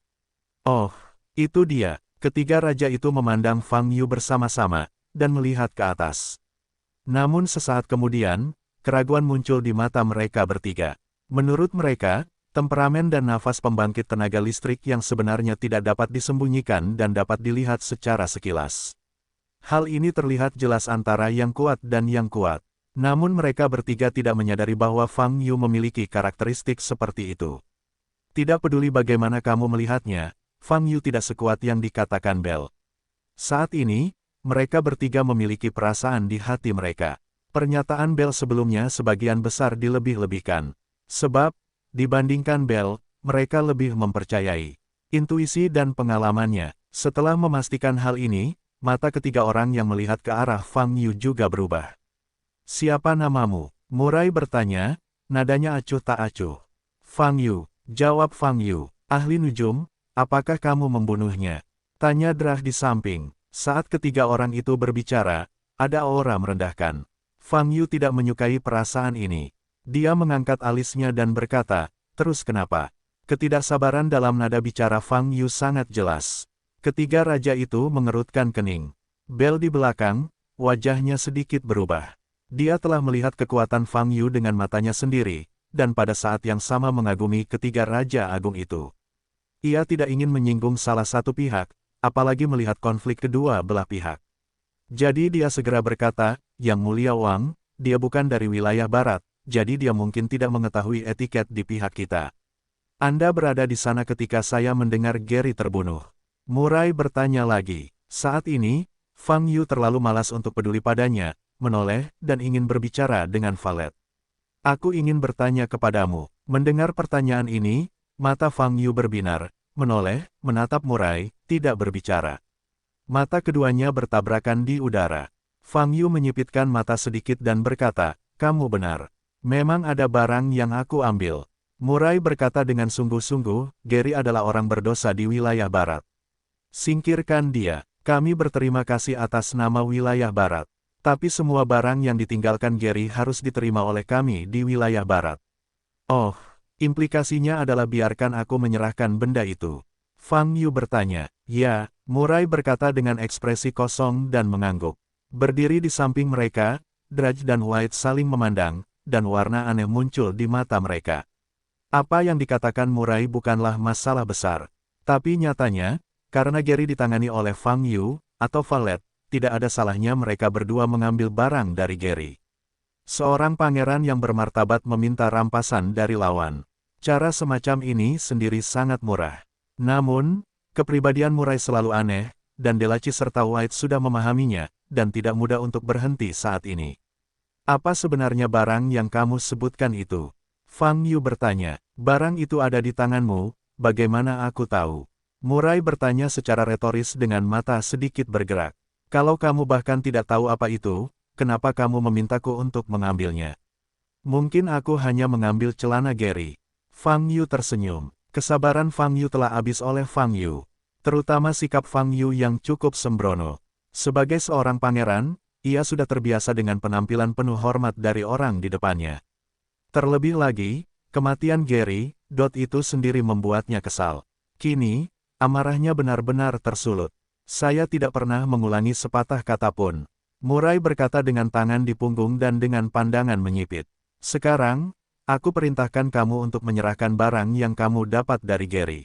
Oh, itu dia. Ketiga raja itu memandang Fang Yu bersama-sama, dan melihat ke atas. Namun sesaat kemudian, keraguan muncul di mata mereka bertiga. Menurut mereka, temperamen dan nafas pembangkit tenaga listrik yang sebenarnya tidak dapat disembunyikan dan dapat dilihat secara sekilas. Hal ini terlihat jelas antara yang kuat dan yang kuat. Namun mereka bertiga tidak menyadari bahwa Fang Yu memiliki karakteristik seperti itu. Tidak peduli bagaimana kamu melihatnya, Fang Yu tidak sekuat yang dikatakan Bell. Saat ini, mereka bertiga memiliki perasaan di hati mereka. Pernyataan Bell sebelumnya sebagian besar dilebih-lebihkan. Sebab, dibandingkan Bell, mereka lebih mempercayai intuisi dan pengalamannya. Setelah memastikan hal ini, mata ketiga orang yang melihat ke arah Fang Yu juga berubah. Siapa namamu? Murai bertanya, nadanya acuh tak acuh. Fang Yu, jawab Fang Yu. Ahli nujum, apakah kamu membunuhnya? Tanya Drah di samping. Saat ketiga orang itu berbicara, ada aura merendahkan. Fang Yu tidak menyukai perasaan ini. Dia mengangkat alisnya dan berkata, terus kenapa? Ketidaksabaran dalam nada bicara Fang Yu sangat jelas. Ketiga raja itu mengerutkan kening. Bell di belakang, wajahnya sedikit berubah. Dia telah melihat kekuatan Fang Yu dengan matanya sendiri, dan pada saat yang sama mengagumi ketiga raja agung itu. Ia tidak ingin menyinggung salah satu pihak, apalagi melihat konflik kedua belah pihak. Jadi dia segera berkata, Yang Mulia Wang, dia bukan dari wilayah barat, jadi dia mungkin tidak mengetahui etiket di pihak kita. Anda berada di sana ketika saya mendengar Gary terbunuh. Murai bertanya lagi. Saat ini, Fang Yu terlalu malas untuk peduli padanya, menoleh, dan ingin berbicara dengan Valet. Aku ingin bertanya kepadamu. Mendengar pertanyaan ini, mata Fang Yu berbinar, menoleh, menatap Murai, tidak berbicara. Mata keduanya bertabrakan di udara. Fang Yu menyipitkan mata sedikit dan berkata, kamu benar. Memang ada barang yang aku ambil. Murai berkata dengan sungguh-sungguh, Gary adalah orang berdosa di wilayah barat. Singkirkan dia. Kami berterima kasih atas nama wilayah barat. Tapi semua barang yang ditinggalkan Gary harus diterima oleh kami di wilayah barat. Oh, implikasinya adalah biarkan aku menyerahkan benda itu. Fang Yu bertanya. Ya, Murai berkata dengan ekspresi kosong dan mengangguk. Berdiri di samping mereka, Drudge dan White saling memandang, dan warna aneh muncul di mata mereka. Apa yang dikatakan Murai bukanlah masalah besar. Tapi nyatanya, karena Gary ditangani oleh Fang Yu, atau Valet, tidak ada salahnya mereka berdua mengambil barang dari Gary. Seorang pangeran yang bermartabat meminta rampasan dari lawan. Cara semacam ini sendiri sangat murah. Namun, kepribadian Murai selalu aneh, dan Delachi serta White sudah memahaminya, dan tidak mudah untuk berhenti saat ini. Apa sebenarnya barang yang kamu sebutkan itu? Fang Yu bertanya. Barang itu ada di tanganmu, bagaimana aku tahu? Murai bertanya secara retoris dengan mata sedikit bergerak. Kalau kamu bahkan tidak tahu apa itu, kenapa kamu memintaku untuk mengambilnya? Mungkin aku hanya mengambil celana Gary. Fang Yu tersenyum. Kesabaran Fang Yu telah habis oleh Fang Yu. Terutama sikap Fang Yu yang cukup sembrono. Sebagai seorang pangeran, ia sudah terbiasa dengan penampilan penuh hormat dari orang di depannya. Terlebih lagi, kematian Gary, itu sendiri membuatnya kesal. Kini, amarahnya benar-benar tersulut. Saya tidak pernah mengulangi sepatah kata pun. Murai berkata dengan tangan di punggung dan dengan pandangan menyipit. Sekarang, aku perintahkan kamu untuk menyerahkan barang yang kamu dapat dari Gary.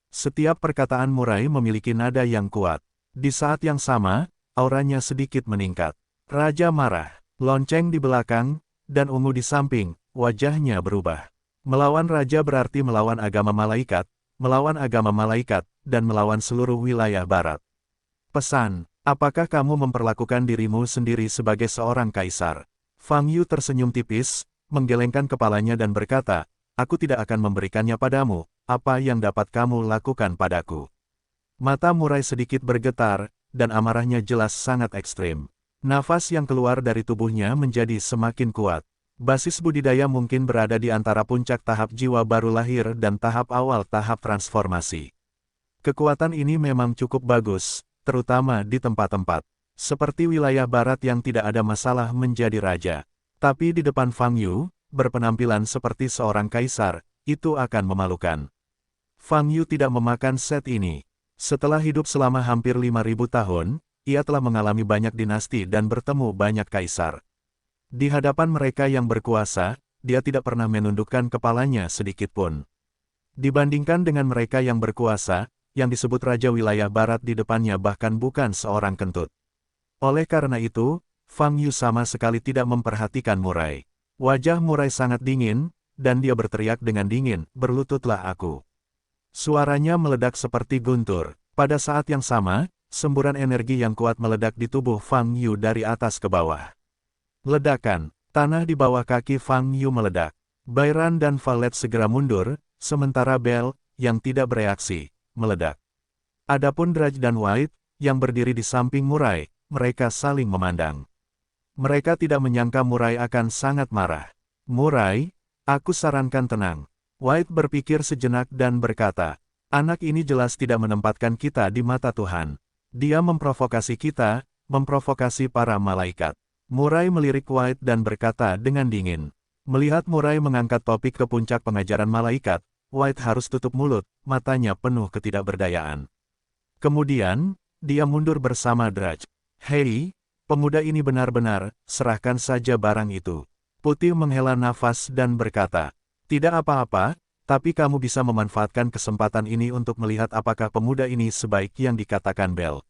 Setiap perkataan Murai memiliki nada yang kuat. Di saat yang sama, auranya sedikit meningkat. Raja marah, lonceng di belakang, dan ungu di samping, wajahnya berubah. Melawan raja berarti melawan agama malaikat, dan melawan seluruh wilayah barat. Pesan, apakah kamu memperlakukan dirimu sendiri sebagai seorang kaisar? Fang Yu tersenyum tipis, menggelengkan kepalanya dan berkata, aku tidak akan memberikannya padamu, apa yang dapat kamu lakukan padaku? Mata Murai sedikit bergetar, dan amarahnya jelas sangat ekstrim. Nafas yang keluar dari tubuhnya menjadi semakin kuat. Basis budidaya mungkin berada di antara puncak tahap jiwa baru lahir dan tahap awal tahap transformasi. Kekuatan ini memang cukup bagus, terutama di tempat-tempat seperti wilayah barat yang tidak ada masalah menjadi raja. Tapi di depan Fang Yu, berpenampilan seperti seorang kaisar, itu akan memalukan. Fang Yu tidak memakan set ini. Setelah hidup selama hampir 5.000 tahun, ia telah mengalami banyak dinasti dan bertemu banyak kaisar. Di hadapan mereka yang berkuasa, dia tidak pernah menundukkan kepalanya sedikit pun. Dibandingkan dengan mereka yang berkuasa, yang disebut Raja Wilayah Barat di depannya bahkan bukan seorang kentut. Oleh karena itu, Fang Yu sama sekali tidak memperhatikan Murai. Wajah Murai sangat dingin, dan dia berteriak dengan dingin, berlututlah aku. Suaranya meledak seperti guntur. Pada saat yang sama, semburan energi yang kuat meledak di tubuh Fang Yu dari atas ke bawah. Ledakan, tanah di bawah kaki Fang Yu meledak. Byron dan Valet segera mundur, sementara Bell, yang tidak bereaksi, meledak. Adapun Drudge dan White, yang berdiri di samping Murai, mereka saling memandang. Mereka tidak menyangka Murai akan sangat marah. Murai, aku sarankan tenang. White berpikir sejenak dan berkata, anak ini jelas tidak menempatkan kita di mata Tuhan. Dia memprovokasi kita, memprovokasi para malaikat. Murai melirik White dan berkata dengan dingin. Melihat Murai mengangkat topik ke puncak pengajaran malaikat, White harus tutup mulut, matanya penuh ketidakberdayaan. Kemudian, dia mundur bersama Drudge. Hei, pemuda ini benar-benar, serahkan saja barang itu. Putih menghela nafas dan berkata, tidak apa-apa, tapi kamu bisa memanfaatkan kesempatan ini untuk melihat apakah pemuda ini sebaik yang dikatakan Bell.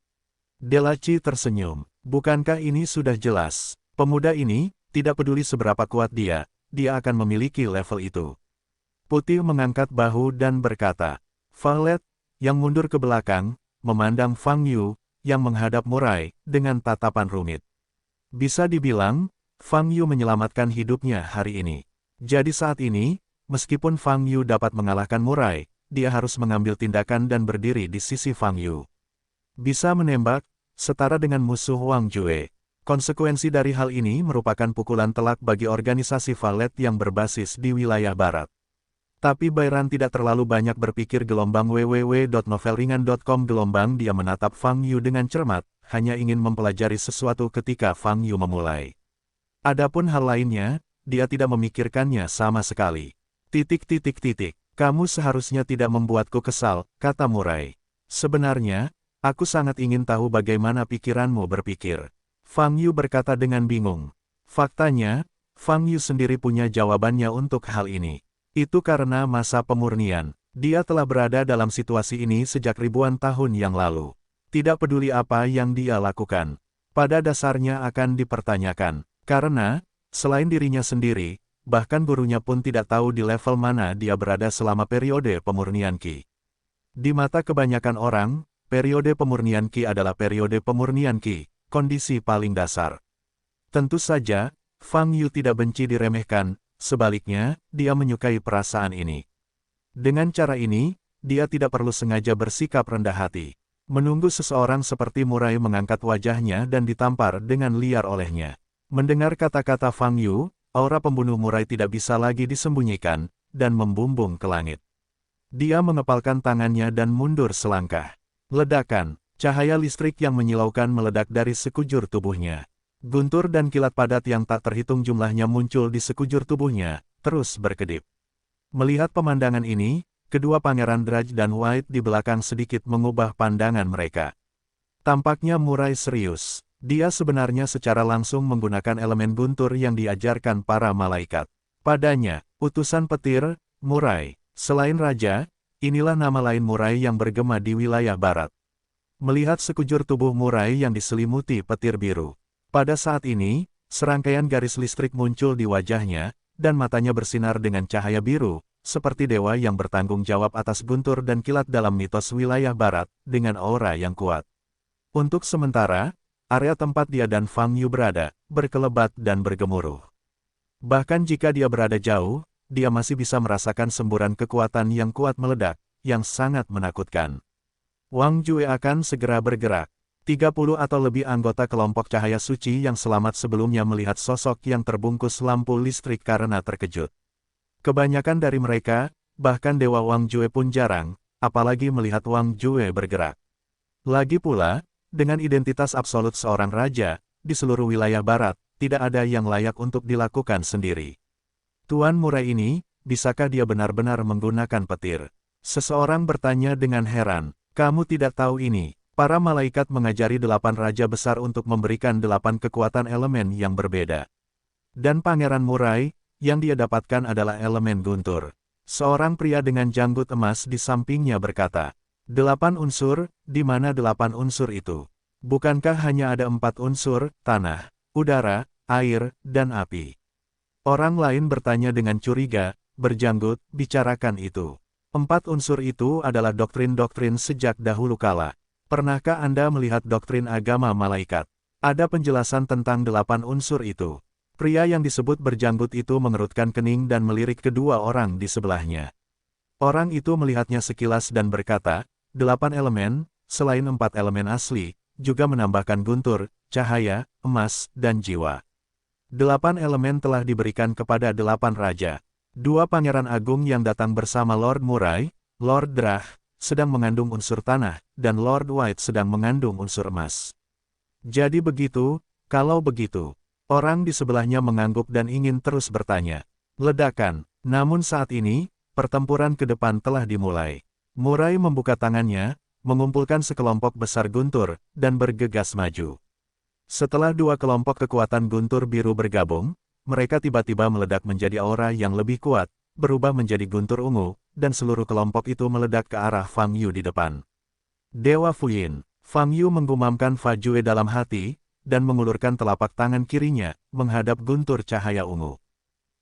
Delaci tersenyum. Bukankah ini sudah jelas? Pemuda ini, tidak peduli seberapa kuat dia akan memiliki level itu. Putih mengangkat bahu dan berkata, Valet, yang mundur ke belakang, memandang Fang Yu, yang menghadap Murai, dengan tatapan rumit. Bisa dibilang, Fang Yu menyelamatkan hidupnya hari ini. Jadi saat ini, meskipun Fang Yu dapat mengalahkan Murai, dia harus mengambil tindakan dan berdiri di sisi Fang Yu. Bisa menembak, setara dengan musuh Wang Jue. Konsekuensi dari hal ini merupakan pukulan telak bagi organisasi Valet yang berbasis di wilayah barat. Tapi Byron tidak terlalu banyak berpikir www.novelringan.com dia menatap Fang Yu dengan cermat, hanya ingin mempelajari sesuatu ketika Fang Yu memulai. Adapun hal lainnya, dia tidak memikirkannya sama sekali. Kamu seharusnya tidak membuatku kesal, kata Murai. Sebenarnya, aku sangat ingin tahu bagaimana pikiranmu berpikir. Fang Yu berkata dengan bingung. Faktanya, Fang Yu sendiri punya jawabannya untuk hal ini. Itu karena masa pemurnian. Dia telah berada dalam situasi ini sejak ribuan tahun yang lalu. Tidak peduli apa yang dia lakukan. Pada dasarnya akan dipertanyakan. Karena, selain dirinya sendiri, bahkan gurunya pun tidak tahu di level mana dia berada selama periode pemurnian Qi. Di mata kebanyakan orang, periode pemurnian Qi adalah periode pemurnian Qi. kondisi paling dasar. Tentu saja, Fang Yu tidak benci diremehkan, sebaliknya, dia menyukai perasaan ini. Dengan cara ini, dia tidak perlu sengaja bersikap rendah hati. Menunggu seseorang seperti Murai mengangkat wajahnya dan ditampar dengan liar olehnya. Mendengar kata-kata Fang Yu, aura pembunuh Murai tidak bisa lagi disembunyikan, dan membumbung ke langit. Dia mengepalkan tangannya dan mundur selangkah. Ledakan, cahaya listrik yang menyilaukan meledak dari sekujur tubuhnya. Guntur dan kilat padat yang tak terhitung jumlahnya muncul di sekujur tubuhnya, terus berkedip. Melihat pemandangan ini, kedua pangeran Drudge dan White di belakang sedikit mengubah pandangan mereka. Tampaknya Murai serius. Dia sebenarnya secara langsung menggunakan elemen guntur yang diajarkan para malaikat. Padanya, utusan petir, Murai. Selain raja, inilah nama lain Murai yang bergema di wilayah barat. Melihat sekujur tubuh Murai yang diselimuti petir biru. Pada saat ini, serangkaian garis listrik muncul di wajahnya, dan matanya bersinar dengan cahaya biru, seperti dewa yang bertanggung jawab atas guntur dan kilat dalam mitos wilayah barat, dengan aura yang kuat. Untuk sementara, area tempat dia dan Fang Yu berada, berkelebat dan bergemuruh. Bahkan jika dia berada jauh, dia masih bisa merasakan semburan kekuatan yang kuat meledak, yang sangat menakutkan. Wang Jue akan segera bergerak. 30 atau lebih anggota kelompok cahaya suci yang selamat sebelumnya melihat sosok yang terbungkus lampu listrik karena terkejut. Kebanyakan dari mereka, bahkan Dewa Wang Jue pun jarang, apalagi melihat Wang Jue bergerak. Lagi pula, dengan identitas absolut seorang raja, di seluruh wilayah barat, tidak ada yang layak untuk dilakukan sendiri. Tuan Murai ini, bisakah dia benar-benar menggunakan petir? Seseorang bertanya dengan heran, kamu tidak tahu ini, para malaikat mengajari 8 raja besar untuk memberikan 8 kekuatan elemen yang berbeda. Dan Pangeran Murai, yang dia dapatkan adalah elemen guntur. Seorang pria dengan janggut emas di sampingnya berkata, 8 unsur, di mana 8 unsur itu? Bukankah hanya ada 4 unsur, tanah, udara, air, dan api? Orang lain bertanya dengan curiga, berjanggut, bicarakan itu. 4 unsur itu adalah doktrin-doktrin sejak dahulu kala. Pernahkah Anda melihat doktrin agama malaikat? Ada penjelasan tentang 8 unsur itu. Pria yang disebut berjanggut itu mengerutkan kening dan melirik kedua orang di sebelahnya. Orang itu melihatnya sekilas dan berkata, 8 elemen, selain 4 elemen asli, juga menambahkan guntur, cahaya, emas, dan jiwa. 8 elemen telah diberikan kepada 8 raja. 2 pangeran agung yang datang bersama Lord Murai, Lord Drah, sedang mengandung unsur tanah, dan Lord White sedang mengandung unsur emas. Jadi begitu, kalau begitu. Orang di sebelahnya mengangguk dan ingin terus bertanya. Ledakan, namun saat ini, pertempuran ke depan telah dimulai. Murai membuka tangannya, mengumpulkan sekelompok besar guntur, dan bergegas maju. Setelah 2 kelompok kekuatan guntur biru bergabung, mereka tiba-tiba meledak menjadi aura yang lebih kuat, berubah menjadi guntur ungu, dan seluruh kelompok itu meledak ke arah Fang Yu di depan. Dewa Fuyin, Fang Yu menggumamkan Fa Jue dalam hati, dan mengulurkan telapak tangan kirinya, menghadap guntur cahaya ungu.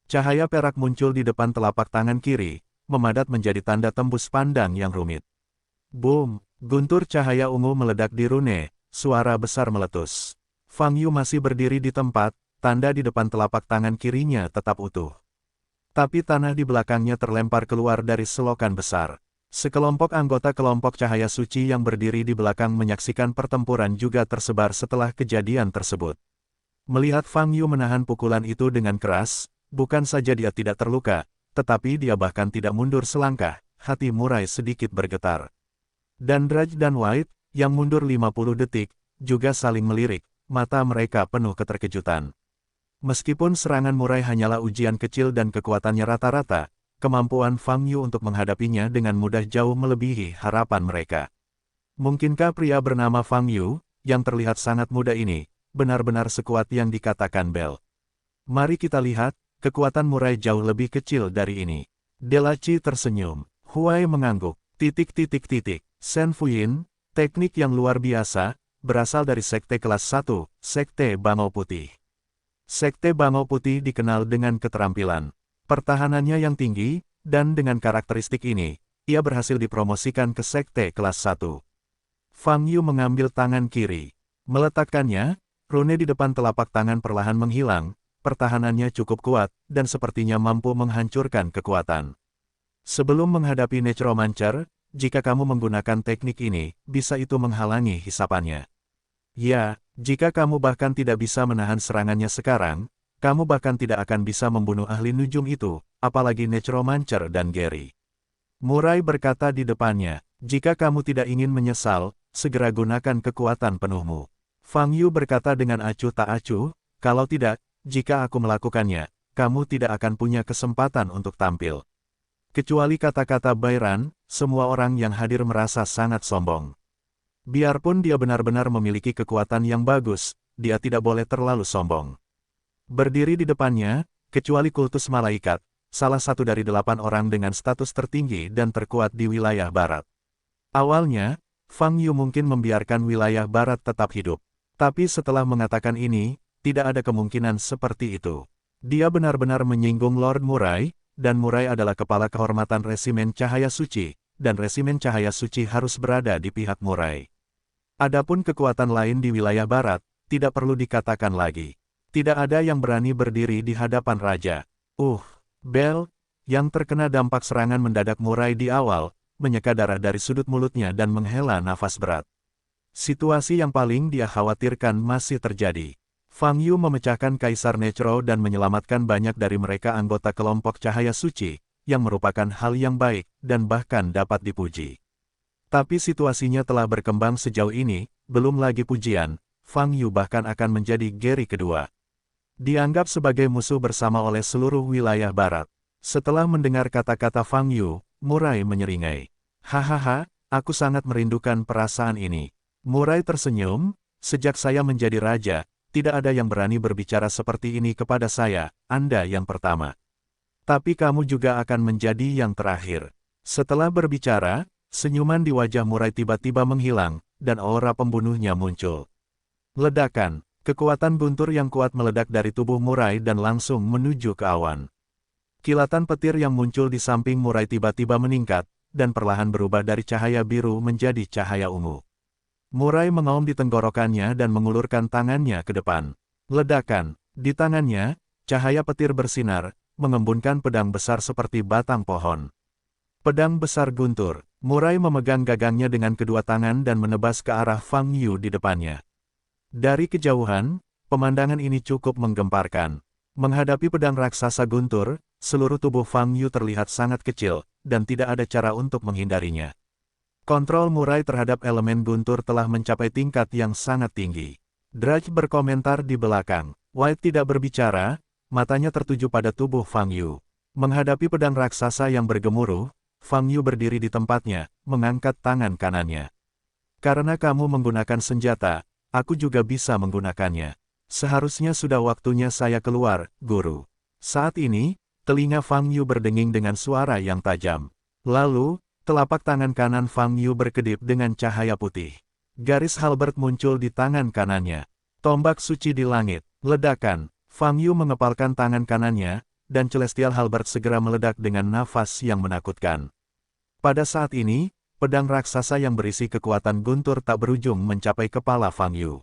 Cahaya perak muncul di depan telapak tangan kiri, memadat menjadi tanda tembus pandang yang rumit. Boom! Guntur cahaya ungu meledak di rune, suara besar meletus. Fang Yu masih berdiri di tempat, tanda di depan telapak tangan kirinya tetap utuh. Tapi tanah di belakangnya terlempar keluar dari selokan besar. Sekelompok anggota kelompok cahaya suci yang berdiri di belakang menyaksikan pertempuran juga tersebar setelah kejadian tersebut. Melihat Fang Yu menahan pukulan itu dengan keras, bukan saja dia tidak terluka, tetapi dia bahkan tidak mundur selangkah, hati Murai sedikit bergetar. Dan Drudge dan White, yang mundur 50 detik, juga saling melirik, mata mereka penuh keterkejutan. Meskipun serangan Murai hanyalah ujian kecil dan kekuatannya rata-rata, kemampuan Fang Yu untuk menghadapinya dengan mudah jauh melebihi harapan mereka. Mungkinkah pria bernama Fang Yu, yang terlihat sangat muda ini, benar-benar sekuat yang dikatakan Bel? Mari kita lihat, kekuatan Murai jauh lebih kecil dari ini. Delaci tersenyum. Huai mengangguk. Shen Fuyin, teknik yang luar biasa, berasal dari Sekte kelas 1, Sekte Bangau Putih. Sekte Bangau Putih dikenal dengan keterampilan pertahanannya yang tinggi, dan dengan karakteristik ini, ia berhasil dipromosikan ke Sekte kelas 1. Fang Yu mengambil tangan kiri. Meletakkannya, rune di depan telapak tangan perlahan menghilang, pertahanannya cukup kuat, dan sepertinya mampu menghancurkan kekuatan. Sebelum menghadapi Necromancer, jika kamu menggunakan teknik ini, bisa itu menghalangi hisapannya. Ya, jika kamu bahkan tidak bisa menahan serangannya sekarang, kamu bahkan tidak akan bisa membunuh ahli nujum itu, apalagi Necromancer dan Gary. Murai berkata di depannya, jika kamu tidak ingin menyesal, segera gunakan kekuatan penuhmu. Fang Yu berkata dengan acuh tak acuh, kalau tidak, jika aku melakukannya, kamu tidak akan punya kesempatan untuk tampil. Kecuali kata-kata Bairan, semua orang yang hadir merasa sangat sombong. Biarpun dia benar-benar memiliki kekuatan yang bagus, dia tidak boleh terlalu sombong. Berdiri di depannya, kecuali kultus malaikat, salah satu dari 8 orang dengan status tertinggi dan terkuat di wilayah barat. Awalnya, Fang Yu mungkin membiarkan wilayah barat tetap hidup. Tapi setelah mengatakan ini, tidak ada kemungkinan seperti itu. Dia benar-benar menyinggung Lord Murai, dan Murai adalah kepala kehormatan Resimen Cahaya Suci, dan Resimen Cahaya Suci harus berada di pihak Murai. Adapun kekuatan lain di wilayah barat, tidak perlu dikatakan lagi. Tidak ada yang berani berdiri di hadapan raja. Bell, yang terkena dampak serangan mendadak Murai di awal, menyeka darah dari sudut mulutnya dan menghela nafas berat. Situasi yang paling dia khawatirkan masih terjadi. Fang Yu memecahkan Kaisar Necro dan menyelamatkan banyak dari mereka anggota kelompok Cahaya Suci, yang merupakan hal yang baik, dan bahkan dapat dipuji. Tapi situasinya telah berkembang sejauh ini, belum lagi pujian, Fang Yu bahkan akan menjadi Gary kedua. Dianggap sebagai musuh bersama oleh seluruh wilayah barat. Setelah mendengar kata-kata Fang Yu, Murai menyeringai. Hahaha, aku sangat merindukan perasaan ini. Murai tersenyum, sejak saya menjadi raja, tidak ada yang berani berbicara seperti ini kepada saya, Anda yang pertama. Tapi kamu juga akan menjadi yang terakhir. Setelah berbicara, senyuman di wajah Murai tiba-tiba menghilang, dan aura pembunuhnya muncul. Ledakan, kekuatan guntur yang kuat meledak dari tubuh Murai dan langsung menuju ke awan. Kilatan petir yang muncul di samping Murai tiba-tiba meningkat, dan perlahan berubah dari cahaya biru menjadi cahaya ungu. Murai mengaum di tenggorokannya dan mengulurkan tangannya ke depan. Ledakan, di tangannya, cahaya petir bersinar, mengembunkan pedang besar seperti batang pohon. Pedang besar guntur, Murai memegang gagangnya dengan kedua tangan dan menebas ke arah Fang Yu di depannya. Dari kejauhan, pemandangan ini cukup menggemparkan. Menghadapi pedang raksasa guntur, seluruh tubuh Fang Yu terlihat sangat kecil, dan tidak ada cara untuk menghindarinya. Kontrol Murai terhadap elemen guntur telah mencapai tingkat yang sangat tinggi. Drake berkomentar di belakang. White tidak berbicara, matanya tertuju pada tubuh Fang Yu. Menghadapi pedang raksasa yang bergemuruh, Fang Yu berdiri di tempatnya, mengangkat tangan kanannya. Karena kamu menggunakan senjata, aku juga bisa menggunakannya. Seharusnya sudah waktunya saya keluar, guru. Saat ini, telinga Fang Yu berdenging dengan suara yang tajam. Lalu, telapak tangan kanan Fang Yu berkedip dengan cahaya putih. Garis halberd muncul di tangan kanannya. Tombak suci di langit. Ledakan. Fang Yu mengepalkan tangan kanannya, dan Celestial Halberd segera meledak dengan nafas yang menakutkan. Pada saat ini, pedang raksasa yang berisi kekuatan guntur tak berujung mencapai kepala Fang Yu.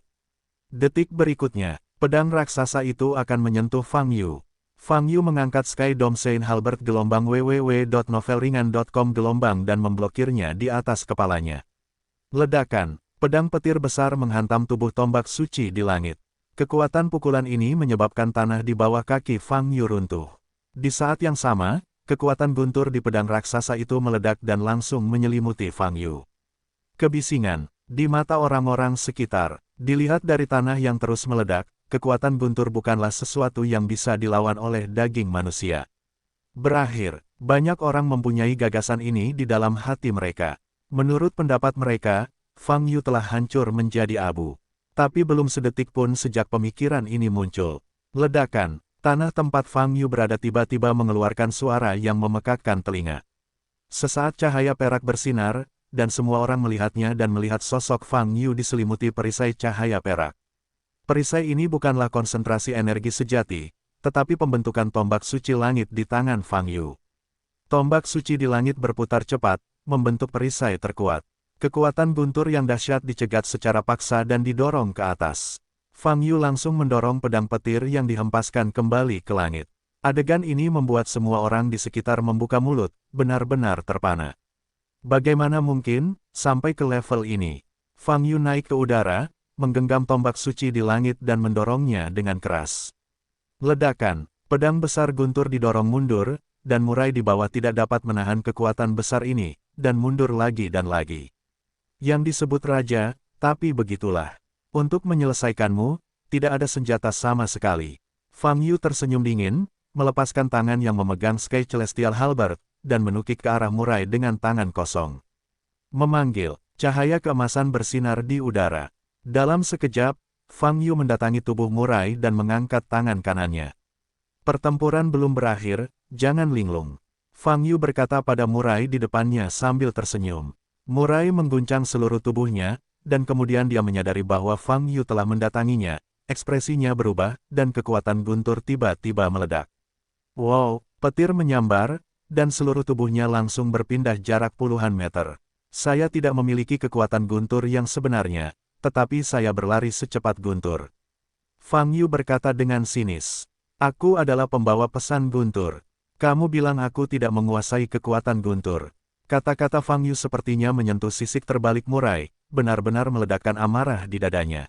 Detik berikutnya, pedang raksasa itu akan menyentuh Fang Yu. Fang Yu mengangkat Sky Dome Saint Halberd gelombang www.novelringan.com gelombang dan memblokirnya di atas kepalanya. Ledakan, pedang petir besar menghantam tubuh tombak suci di langit. Kekuatan pukulan ini menyebabkan tanah di bawah kaki Fang Yu runtuh. Di saat yang sama, kekuatan guntur di pedang raksasa itu meledak dan langsung menyelimuti Fang Yu. Kebisingan, di mata orang-orang sekitar, dilihat dari tanah yang terus meledak, kekuatan guntur bukanlah sesuatu yang bisa dilawan oleh daging manusia. Berakhir, banyak orang mempunyai gagasan ini di dalam hati mereka. Menurut pendapat mereka, Fang Yu telah hancur menjadi abu. Tapi belum sedetik pun sejak pemikiran ini muncul. Ledakan, tanah tempat Fang Yu berada tiba-tiba mengeluarkan suara yang memekakkan telinga. Sesaat cahaya perak bersinar, dan semua orang melihatnya dan melihat sosok Fang Yu diselimuti perisai cahaya perak. Perisai ini bukanlah konsentrasi energi sejati, tetapi pembentukan tombak suci langit di tangan Fang Yu. Tombak suci di langit berputar cepat, membentuk perisai terkuat. Kekuatan guntur yang dahsyat dicegat secara paksa dan didorong ke atas. Fang Yu langsung mendorong pedang petir yang dihempaskan kembali ke langit. Adegan ini membuat semua orang di sekitar membuka mulut, benar-benar terpana. Bagaimana mungkin, sampai ke level ini? Fang Yu naik ke udara, menggenggam tombak suci di langit dan mendorongnya dengan keras. Ledakan, pedang besar guntur didorong mundur, dan murai di bawah tidak dapat menahan kekuatan besar ini, dan mundur lagi dan lagi. Yang disebut raja, tapi begitulah. Untuk menyelesaikanmu, tidak ada senjata sama sekali. Fang Yu tersenyum dingin, melepaskan tangan yang memegang Sky Celestial Halberd, dan menukik ke arah murai dengan tangan kosong. Memanggil, cahaya keemasan bersinar di udara. Dalam sekejap, Fang Yu mendatangi tubuh murai dan mengangkat tangan kanannya. Pertempuran belum berakhir, jangan linglung. Fang Yu berkata pada murai di depannya sambil tersenyum. Murai mengguncang seluruh tubuhnya, dan kemudian dia menyadari bahwa Fang Yu telah mendatanginya, ekspresinya berubah, dan kekuatan guntur tiba-tiba meledak. Wow, petir menyambar, dan seluruh tubuhnya langsung berpindah jarak puluhan meter. Saya tidak memiliki kekuatan guntur yang sebenarnya, tetapi saya berlari secepat guntur. Fang Yu berkata dengan sinis. Aku adalah pembawa pesan guntur. Kamu bilang aku tidak menguasai kekuatan guntur. Kata-kata Fang Yu sepertinya menyentuh sisik terbalik murai, benar-benar meledakkan amarah di dadanya.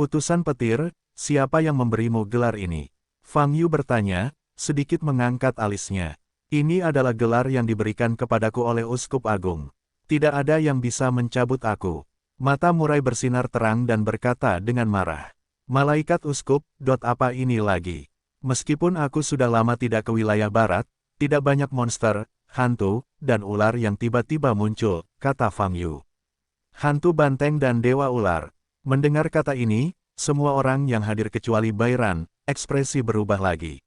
Utusan petir, siapa yang memberimu gelar ini? Fang Yu bertanya, sedikit mengangkat alisnya. Ini adalah gelar yang diberikan kepadaku oleh Uskup Agung. Tidak ada yang bisa mencabut aku. Mata murai bersinar terang dan berkata dengan marah. Malaikat Uskup, apa ini lagi? Meskipun aku sudah lama tidak ke wilayah barat, tidak banyak monster, hantu, dan ular yang tiba-tiba muncul, kata Fang Yu. Hantu banteng dan dewa ular. Mendengar kata ini, semua orang yang hadir kecuali Bairan, ekspresi berubah lagi.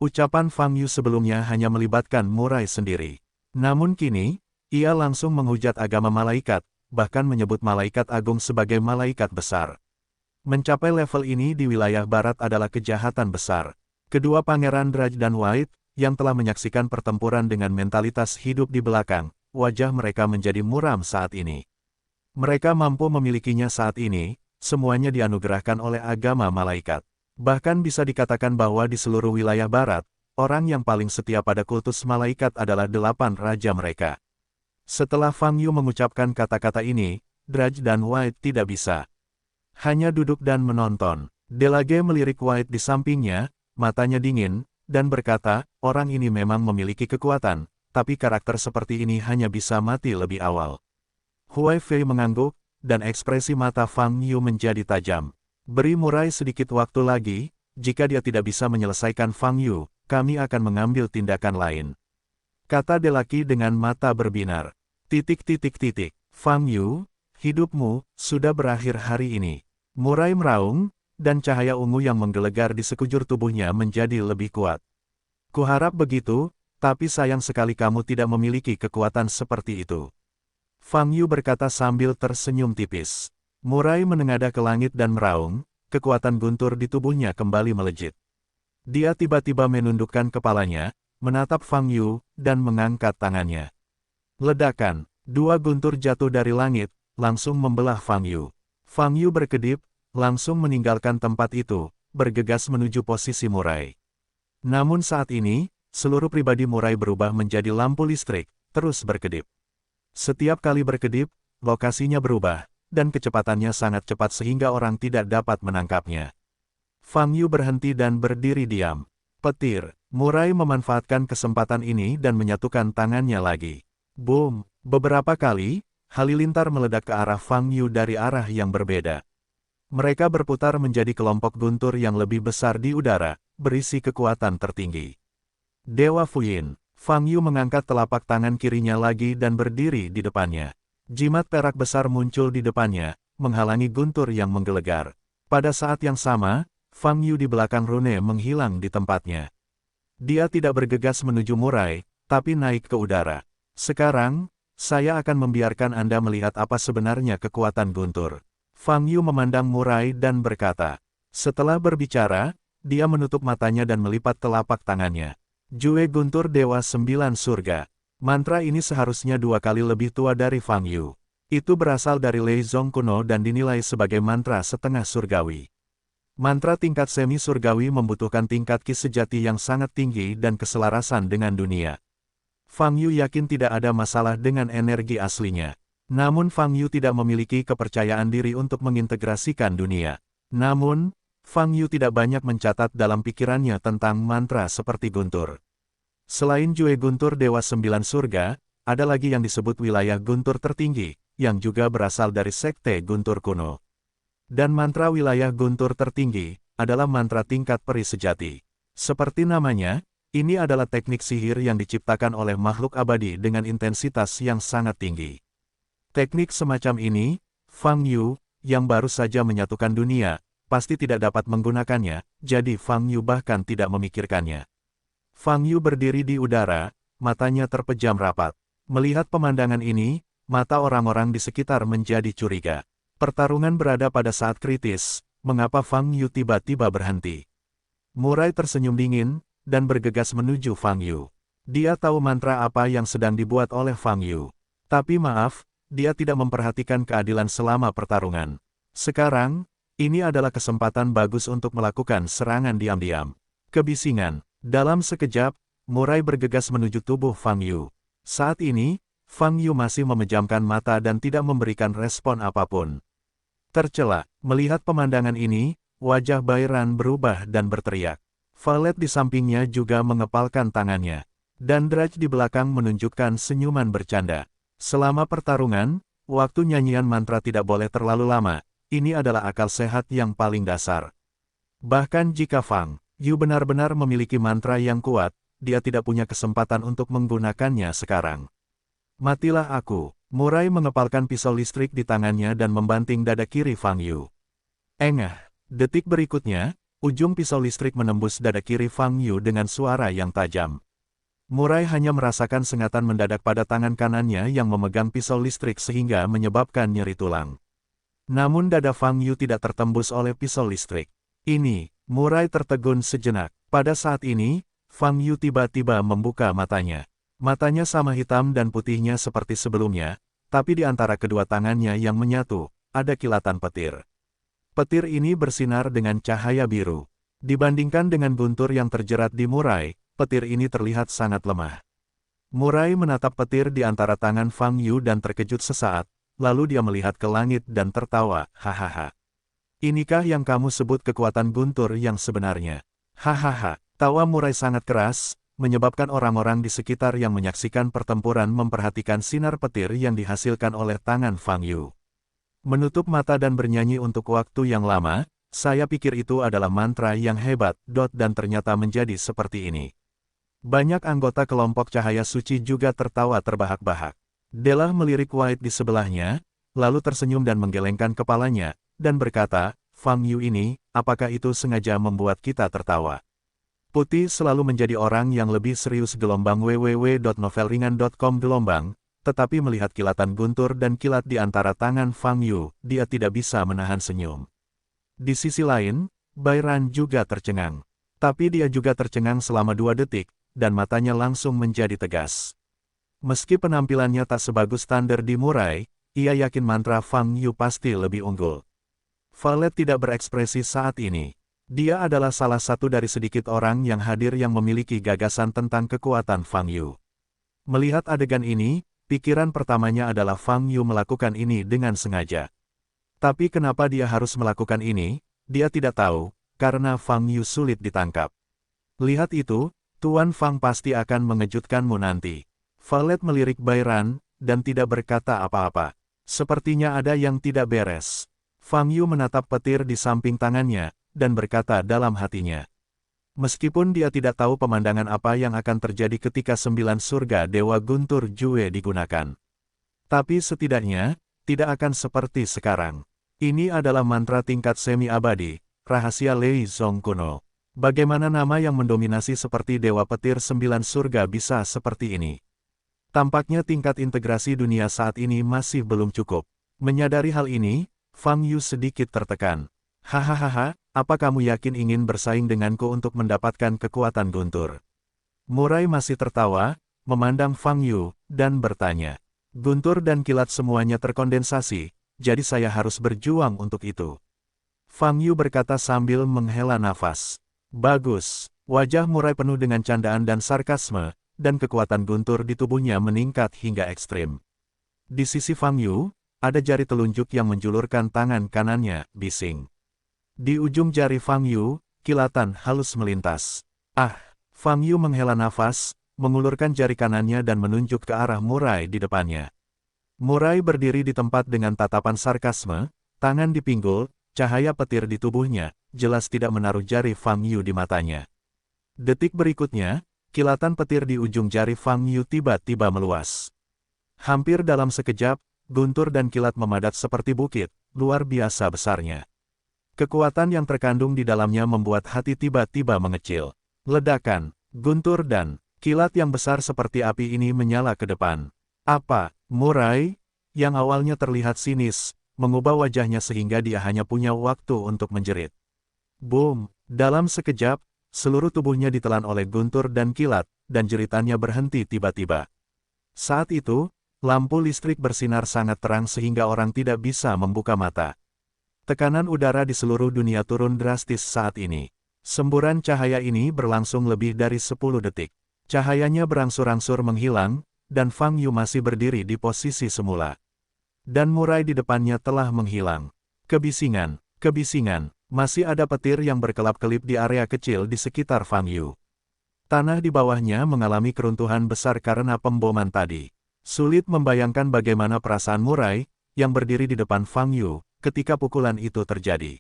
Ucapan Fang Yu sebelumnya hanya melibatkan murai sendiri. Namun kini, ia langsung menghujat agama malaikat, bahkan menyebut malaikat agung sebagai malaikat besar. Mencapai level ini di wilayah barat adalah kejahatan besar. Kedua pangeran Draj dan White, yang telah menyaksikan pertempuran dengan mentalitas hidup di belakang, wajah mereka menjadi muram saat ini. Mereka mampu memilikinya saat ini, semuanya dianugerahkan oleh agama malaikat. Bahkan bisa dikatakan bahwa di seluruh wilayah barat, orang yang paling setia pada kultus malaikat adalah 8 raja mereka. Setelah Fang Yu mengucapkan kata-kata ini, Draj dan White tidak bisa. Hanya duduk dan menonton. Delage melirik White di sampingnya, matanya dingin, dan berkata, orang ini memang memiliki kekuatan, tapi karakter seperti ini hanya bisa mati lebih awal. Huai Fei mengangguk, dan ekspresi mata Fang Yu menjadi tajam. Beri murai sedikit waktu lagi, jika dia tidak bisa menyelesaikan Fang Yu, kami akan mengambil tindakan lain. Kata Delaki dengan mata berbinar. Fang Yu, hidupmu sudah berakhir hari ini. Murai meraung, dan cahaya ungu yang menggelegar di sekujur tubuhnya menjadi lebih kuat. Kuharap begitu, tapi sayang sekali kamu tidak memiliki kekuatan seperti itu. Fang Yu berkata sambil tersenyum tipis. Murai menengadah ke langit dan meraung, kekuatan guntur di tubuhnya kembali melejit. Dia tiba-tiba menundukkan kepalanya, menatap Fang Yu, dan mengangkat tangannya. Ledakan, 2 guntur jatuh dari langit, langsung membelah Fang Yu. Fang Yu berkedip, langsung meninggalkan tempat itu, bergegas menuju posisi murai. Namun saat ini, seluruh pribadi murai berubah menjadi lampu listrik, terus berkedip. Setiap kali berkedip, lokasinya berubah, dan kecepatannya sangat cepat sehingga orang tidak dapat menangkapnya. Fang Yu berhenti dan berdiri diam. Petir, murai memanfaatkan kesempatan ini dan menyatukan tangannya lagi. Boom, beberapa kali, halilintar meledak ke arah Fang Yu dari arah yang berbeda. Mereka berputar menjadi kelompok guntur yang lebih besar di udara, berisi kekuatan tertinggi. Dewa Fuyin, Fang Yu mengangkat telapak tangan kirinya lagi dan berdiri di depannya. Jimat perak besar muncul di depannya, menghalangi guntur yang menggelegar. Pada saat yang sama, Fang Yu di belakang Rune menghilang di tempatnya. Dia tidak bergegas menuju murai, tapi naik ke udara. Sekarang, saya akan membiarkan Anda melihat apa sebenarnya kekuatan guntur. Fang Yu memandang murai dan berkata. Setelah berbicara, dia menutup matanya dan melipat telapak tangannya. Jue Guntur Dewa 9 Surga. Mantra ini seharusnya 2 kali lebih tua dari Fang Yu. Itu berasal dari Leizong kuno dan dinilai sebagai mantra setengah surgawi. Mantra tingkat semi surgawi membutuhkan tingkat ki sejati yang sangat tinggi dan keselarasan dengan dunia. Fang Yu yakin tidak ada masalah dengan energi aslinya. Namun Fang Yu tidak memiliki kepercayaan diri untuk mengintegrasikan dunia. Namun, Fang Yu tidak banyak mencatat dalam pikirannya tentang mantra seperti guntur. Selain Jue Guntur Dewa Sembilan Surga, ada lagi yang disebut wilayah guntur tertinggi, yang juga berasal dari sekte guntur kuno. Dan mantra wilayah guntur tertinggi, adalah mantra tingkat peri sejati. Seperti namanya, ini adalah teknik sihir yang diciptakan oleh makhluk abadi dengan intensitas yang sangat tinggi. Teknik semacam ini, Fang Yu, yang baru saja menyatukan dunia, pasti tidak dapat menggunakannya, jadi Fang Yu bahkan tidak memikirkannya. Fang Yu berdiri di udara, matanya terpejam rapat. Melihat pemandangan ini, mata orang-orang di sekitar menjadi curiga. Pertarungan berada pada saat kritis, mengapa Fang Yu tiba-tiba berhenti? Murai tersenyum dingin, dan bergegas menuju Fang Yu. Dia tahu mantra apa yang sedang dibuat oleh Fang Yu. Tapi maaf, dia tidak memperhatikan keadilan selama pertarungan. Sekarang, ini adalah kesempatan bagus untuk melakukan serangan diam-diam. Kebisingan. Dalam sekejap, Murai bergegas menuju tubuh Fang Yu. Saat ini, Fang Yu masih memejamkan mata dan tidak memberikan respon apapun. Tercela, melihat pemandangan ini, wajah Bairan berubah dan berteriak. Valet di sampingnya juga mengepalkan tangannya. Dan Draj di belakang menunjukkan senyuman bercanda. Selama pertarungan, waktu nyanyian mantra tidak boleh terlalu lama. Ini adalah akal sehat yang paling dasar. Bahkan jika Fang Yu benar-benar memiliki mantra yang kuat, dia tidak punya kesempatan untuk menggunakannya sekarang. Matilah aku. Murai mengepalkan pisau listrik di tangannya dan membanting dada kiri Fang Yu. Engah. Detik berikutnya, ujung pisau listrik menembus dada kiri Fang Yu dengan suara yang tajam. Murai hanya merasakan sengatan mendadak pada tangan kanannya yang memegang pisau listrik sehingga menyebabkan nyeri tulang. Namun dada Fang Yu tidak tertembus oleh pisau listrik. Ini, Murai tertegun sejenak. Pada saat ini, Fang Yu tiba-tiba membuka matanya. Matanya sama hitam dan putihnya seperti sebelumnya, tapi di antara kedua tangannya yang menyatu, ada kilatan petir. Petir ini bersinar dengan cahaya biru. Dibandingkan dengan guntur yang terjerat di Murai, petir ini terlihat sangat lemah. Murai menatap petir di antara tangan Fang Yu dan terkejut sesaat, lalu dia melihat ke langit dan tertawa, hahaha. Inikah yang kamu sebut kekuatan guntur yang sebenarnya? Hahaha. Tawa Murai sangat keras, menyebabkan orang-orang di sekitar yang menyaksikan pertempuran memperhatikan sinar petir yang dihasilkan oleh tangan Fang Yu. Menutup mata dan bernyanyi untuk waktu yang lama, saya pikir itu adalah mantra yang hebat, dan ternyata menjadi seperti ini. Banyak anggota kelompok cahaya suci juga tertawa terbahak-bahak. Della melirik White di sebelahnya, lalu tersenyum dan menggelengkan kepalanya, dan berkata, Fang Yu ini, apakah itu sengaja membuat kita tertawa? Putih selalu menjadi orang yang lebih serius gelombang www.novelringan.com gelombang, tetapi melihat kilatan guntur dan kilat di antara tangan Fang Yu, dia tidak bisa menahan senyum. Di sisi lain, Bairan juga tercengang. Tapi dia juga tercengang selama 2 detik, dan matanya langsung menjadi tegas. Meski penampilannya tak sebagus standar di Murai, ia yakin mantra Fang Yu pasti lebih unggul. Valet tidak berekspresi saat ini. Dia adalah salah satu dari sedikit orang yang hadir yang memiliki gagasan tentang kekuatan Fang Yu. Melihat adegan ini, pikiran pertamanya adalah Fang Yu melakukan ini dengan sengaja. Tapi kenapa dia harus melakukan ini, dia tidak tahu, karena Fang Yu sulit ditangkap. Lihat itu, Tuan Fang pasti akan mengejutkanmu nanti. Valet melirik Bairan, dan tidak berkata apa-apa. Sepertinya ada yang tidak beres. Fang Yu menatap petir di samping tangannya, dan berkata dalam hatinya. Meskipun dia tidak tahu pemandangan apa yang akan terjadi ketika 9 surga Dewa Guntur Jue digunakan. Tapi setidaknya, tidak akan seperti sekarang. Ini adalah mantra tingkat semi-abadi, rahasia Leizong kuno. Bagaimana nama yang mendominasi seperti Dewa Petir 9 surga bisa seperti ini? Tampaknya tingkat integrasi dunia saat ini masih belum cukup. Menyadari hal ini, Fang Yu sedikit tertekan. Hahaha, apa kamu yakin ingin bersaing denganku untuk mendapatkan kekuatan guntur? Murai masih tertawa, memandang Fang Yu, dan bertanya. Guntur dan kilat semuanya terkondensasi, jadi saya harus berjuang untuk itu. Fang Yu berkata sambil menghela nafas. Bagus. Wajah Murai penuh dengan candaan dan sarkasme, dan kekuatan guntur di tubuhnya meningkat hingga ekstrim. Di sisi Fang Yu, ada jari telunjuk yang menjulurkan tangan kanannya, bising. Di ujung jari Fang Yu, kilatan halus melintas. Ah! Fang Yu menghela nafas, mengulurkan jari kanannya dan menunjuk ke arah Murai di depannya. Murai berdiri di tempat dengan tatapan sarkasme, tangan di pinggul, cahaya petir di tubuhnya, jelas tidak menaruh jari Fang Yu di matanya. Detik berikutnya, kilatan petir di ujung jari Fang Yu tiba-tiba meluas. Hampir dalam sekejap, guntur dan kilat memadat seperti bukit, luar biasa besarnya. Kekuatan yang terkandung di dalamnya membuat hati tiba-tiba mengecil. Ledakan, guntur dan kilat yang besar seperti api ini menyala ke depan. Apa, Murai, yang awalnya terlihat sinis, mengubah wajahnya sehingga dia hanya punya waktu untuk menjerit. Boom! Dalam sekejap, seluruh tubuhnya ditelan oleh guntur dan kilat, dan jeritannya berhenti tiba-tiba. Saat itu, lampu listrik bersinar sangat terang sehingga orang tidak bisa membuka mata. Tekanan udara di seluruh dunia turun drastis saat ini. Semburan cahaya ini berlangsung lebih dari 10 detik. Cahayanya berangsur-angsur menghilang, dan Fang Yu masih berdiri di posisi semula. Dan Murai di depannya telah menghilang. Kebisingan, kebisingan, masih ada petir yang berkelap-kelip di area kecil di sekitar Fang Yu. Tanah di bawahnya mengalami keruntuhan besar karena pemboman tadi. Sulit membayangkan bagaimana perasaan Murai, yang berdiri di depan Fang Yu, ketika pukulan itu terjadi.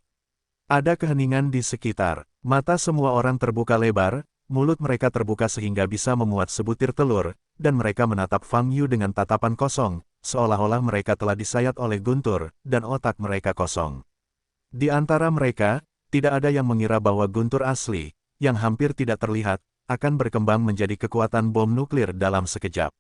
Ada keheningan di sekitar, mata semua orang terbuka lebar, mulut mereka terbuka sehingga bisa memuat sebutir telur, dan mereka menatap Fang Yu dengan tatapan kosong, seolah-olah mereka telah disayat oleh guntur, dan otak mereka kosong. Di antara mereka, tidak ada yang mengira bahwa guntur asli, yang hampir tidak terlihat, akan berkembang menjadi kekuatan bom nuklir dalam sekejap.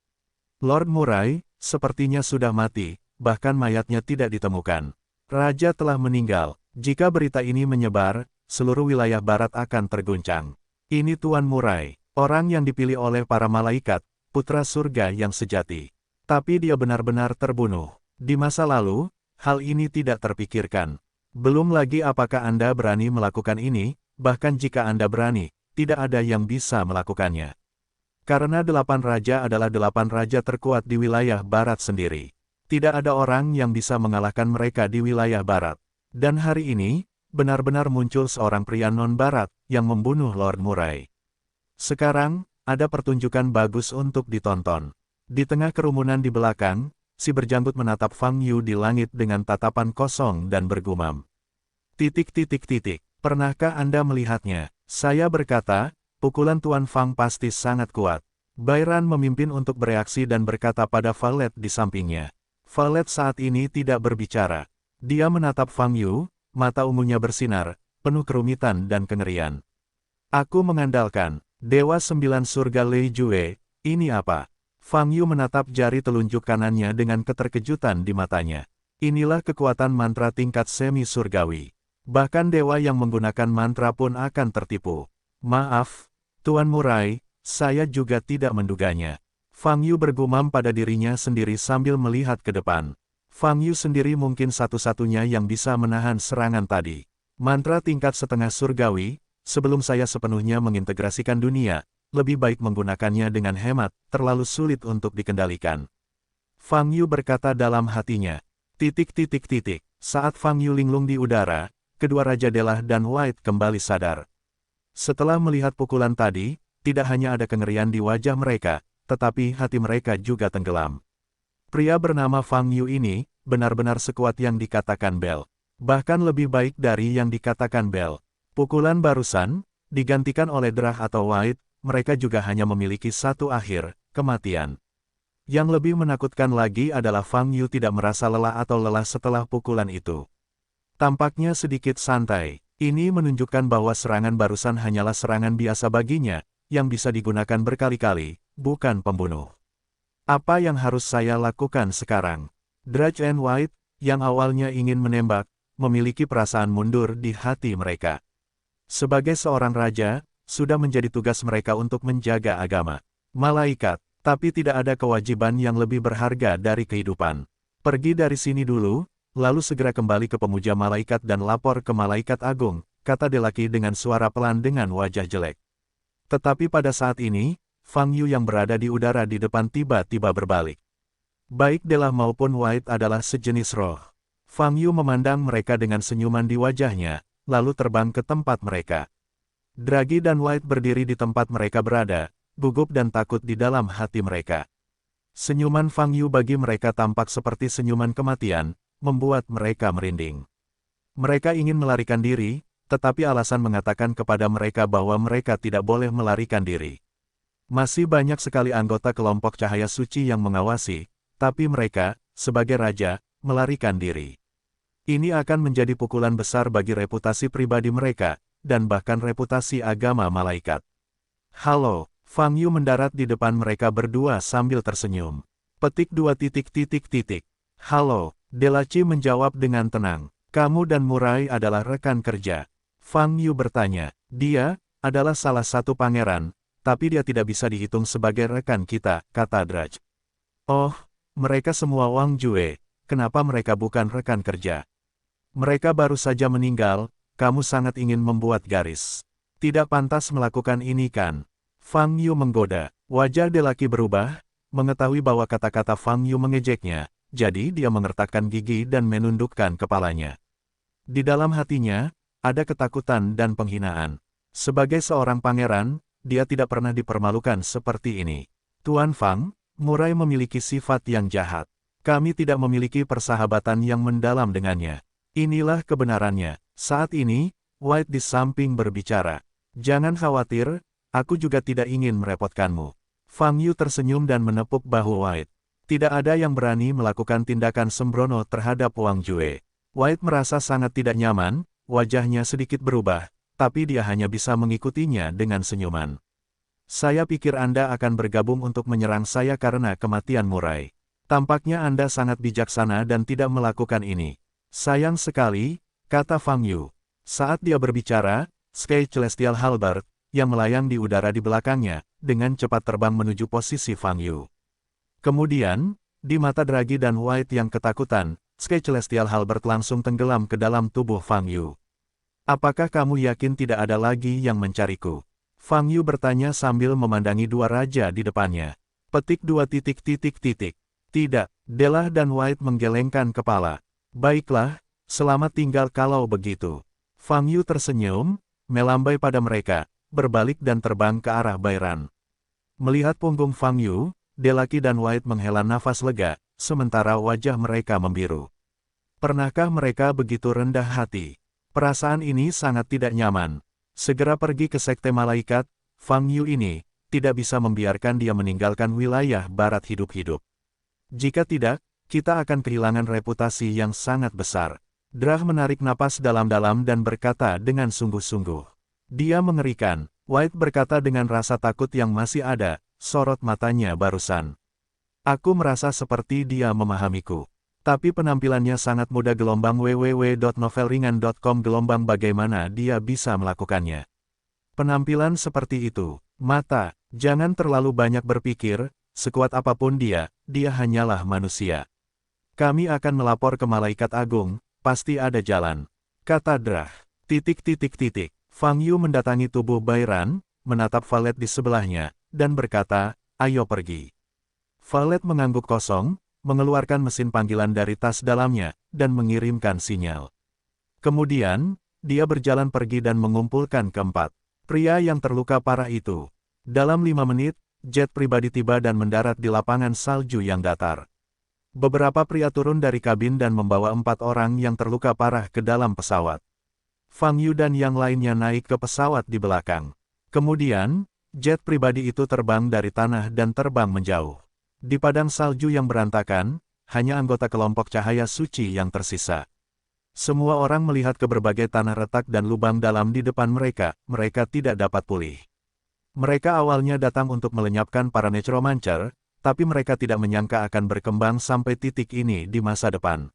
Lord Murai, sepertinya sudah mati, bahkan mayatnya tidak ditemukan. Raja telah meninggal. Jika berita ini menyebar, seluruh wilayah barat akan terguncang. Ini Tuan Murai, orang yang dipilih oleh para malaikat, putra surga yang sejati. Tapi dia benar-benar terbunuh. Di masa lalu, hal ini tidak terpikirkan. Belum lagi apakah Anda berani melakukan ini, bahkan jika Anda berani, tidak ada yang bisa melakukannya. Karena 8 raja adalah 8 raja terkuat di wilayah barat sendiri. Tidak ada orang yang bisa mengalahkan mereka di wilayah barat. Dan hari ini, benar-benar muncul seorang pria non-barat, yang membunuh Lord Murai. Sekarang, ada pertunjukan bagus untuk ditonton. Di tengah kerumunan di belakang, si berjanggut menatap Fang Yu di langit dengan tatapan kosong dan bergumam. Pernahkah Anda melihatnya? Saya berkata, pukulan Tuan Fang pasti sangat kuat. Bairan memimpin untuk bereaksi dan berkata pada valet di sampingnya. Valet saat ini tidak berbicara. Dia menatap Fang Yu, mata ungunya bersinar, penuh kerumitan dan kengerian. Aku mengandalkan, Dewa 9 Surga Lei Jue, ini apa? Fang Yu menatap jari telunjuk kanannya dengan keterkejutan di matanya. Inilah kekuatan mantra tingkat semi-surgawi. Bahkan dewa yang menggunakan mantra pun akan tertipu. Maaf, Tuan Murai, saya juga tidak menduganya. Fang Yu bergumam pada dirinya sendiri sambil melihat ke depan. Fang Yu sendiri mungkin satu-satunya yang bisa menahan serangan tadi. Mantra tingkat setengah surgawi, sebelum saya sepenuhnya mengintegrasikan dunia, lebih baik menggunakannya dengan hemat, terlalu sulit untuk dikendalikan. Fang Yu berkata dalam hatinya. Saat Fang Yu linglung di udara, kedua Raja Delah dan White kembali sadar. Setelah melihat pukulan tadi, tidak hanya ada kengerian di wajah mereka, tetapi hati mereka juga tenggelam. Pria bernama Fang Yu ini, benar-benar sekuat yang dikatakan Bell. Bahkan lebih baik dari yang dikatakan Bell. Pukulan barusan, digantikan oleh Drah atau White, mereka juga hanya memiliki satu akhir, kematian. Yang lebih menakutkan lagi adalah Fang Yu tidak merasa lelah atau lelah setelah pukulan itu. Tampaknya sedikit santai. Ini menunjukkan bahwa serangan barusan hanyalah serangan biasa baginya, yang bisa digunakan berkali-kali, bukan pembunuh. Apa yang harus saya lakukan sekarang? Drach and White, yang awalnya ingin menembak, memiliki perasaan mundur di hati mereka. Sebagai seorang raja, sudah menjadi tugas mereka untuk menjaga agama. Malaikat, Tapi tidak ada kewajiban yang lebih berharga dari kehidupan. Pergi dari sini dulu, lalu segera kembali ke pemuja malaikat dan lapor ke malaikat agung, kata Delaki dengan suara pelan dengan wajah jelek. Tetapi pada saat ini, Fang Yu yang berada di udara di depan tiba-tiba berbalik. Baik Dela maupun White adalah sejenis roh. Fang Yu memandang mereka dengan senyuman di wajahnya, lalu terbang ke tempat mereka. Dragi dan White berdiri di tempat mereka berada, gugup dan takut di dalam hati mereka. Senyuman Fang Yu bagi mereka tampak seperti senyuman kematian, membuat mereka merinding. Mereka ingin melarikan diri, tetapi alasan mengatakan kepada mereka bahwa mereka tidak boleh melarikan diri. Masih banyak sekali anggota kelompok cahaya suci yang mengawasi, tapi mereka, sebagai raja, melarikan diri. Ini akan menjadi pukulan besar bagi reputasi pribadi mereka, dan bahkan reputasi agama malaikat. Halo. Fang Yu mendarat di depan mereka berdua sambil tersenyum. Petik 2. Halo, Delaci menjawab dengan tenang. Kamu dan Murai adalah rekan kerja. Fang Yu bertanya. Dia adalah salah satu pangeran, tapi dia tidak bisa dihitung sebagai rekan kita, kata Draj. Oh, mereka semua Wang Jue. Kenapa mereka bukan rekan kerja? Mereka baru saja meninggal, kamu sangat ingin membuat garis. Tidak pantas melakukan ini kan? Fang Yu menggoda. Wajah Delaki berubah, mengetahui bahwa kata-kata Fang Yu mengejeknya, jadi dia mengertakkan gigi dan menundukkan kepalanya. Di dalam hatinya, ada ketakutan dan penghinaan. Sebagai seorang pangeran, dia tidak pernah dipermalukan seperti ini. Tuan Fang, Murai memiliki sifat yang jahat. Kami tidak memiliki persahabatan yang mendalam dengannya. Inilah kebenarannya. Saat ini, White di samping berbicara. Jangan khawatir, aku juga tidak ingin merepotkanmu. Fang Yu tersenyum dan menepuk bahu White. Tidak ada yang berani melakukan tindakan sembrono terhadap Wang Jue. White merasa sangat tidak nyaman, wajahnya sedikit berubah, tapi dia hanya bisa mengikutinya dengan senyuman. Saya pikir Anda akan bergabung untuk menyerang saya karena kematian Murai. Tampaknya Anda sangat bijaksana dan tidak melakukan ini. Sayang sekali, kata Fang Yu. Saat dia berbicara, Sky Celestial Halberd, yang melayang di udara di belakangnya, dengan cepat terbang menuju posisi Fang Yu. Kemudian, di mata Dragi dan White yang ketakutan, Sky Celestial Halberd langsung tenggelam ke dalam tubuh Fang Yu. Apakah kamu yakin tidak ada lagi yang mencariku? Fang Yu bertanya sambil memandangi dua raja di depannya. Petik 2. Tidak, Dela dan White menggelengkan kepala. Baiklah, selamat tinggal kalau begitu. Fang Yu tersenyum, melambai pada mereka, berbalik dan terbang ke arah Bairan. Melihat punggung Fang Yu, Delaki dan White menghela nafas lega, sementara wajah mereka membiru. Pernahkah mereka begitu rendah hati? Perasaan ini sangat tidak nyaman. Segera pergi ke Sekte Malaikat, Fang Yu ini, tidak bisa membiarkan dia meninggalkan wilayah barat hidup-hidup. Jika tidak, kita akan kehilangan reputasi yang sangat besar. Drah menarik napas dalam-dalam dan berkata dengan sungguh-sungguh. Dia mengerikan, White berkata dengan rasa takut yang masih ada, sorot matanya barusan. Aku merasa seperti dia memahamiku. Tapi penampilannya sangat muda. Gelombang www.novelringan.com. Gelombang bagaimana dia bisa melakukannya. Penampilan seperti itu, mata, jangan terlalu banyak berpikir, sekuat apapun dia hanyalah manusia. Kami akan melapor ke Malaikat Agung, pasti ada jalan, kata Drah. Fang Yu mendatangi tubuh Bairan, menatap Valet di sebelahnya, dan berkata, ayo pergi. Valet mengangguk kosong, mengeluarkan mesin panggilan dari tas dalamnya, dan mengirimkan sinyal. Kemudian, dia berjalan pergi dan mengumpulkan keempat pria yang terluka parah itu. Dalam 5 menit, jet pribadi tiba dan mendarat di lapangan salju yang datar. Beberapa pria turun dari kabin dan membawa 4 orang yang terluka parah ke dalam pesawat. Fang Yu dan yang lainnya naik ke pesawat di belakang. Kemudian, jet pribadi itu terbang dari tanah dan terbang menjauh. Di padang salju yang berantakan, hanya anggota kelompok cahaya suci yang tersisa. Semua orang melihat ke berbagai tanah retak dan lubang dalam di depan mereka, mereka tidak dapat pulih. Mereka awalnya datang untuk melenyapkan para necromancer, tapi mereka tidak menyangka akan berkembang sampai titik ini di masa depan.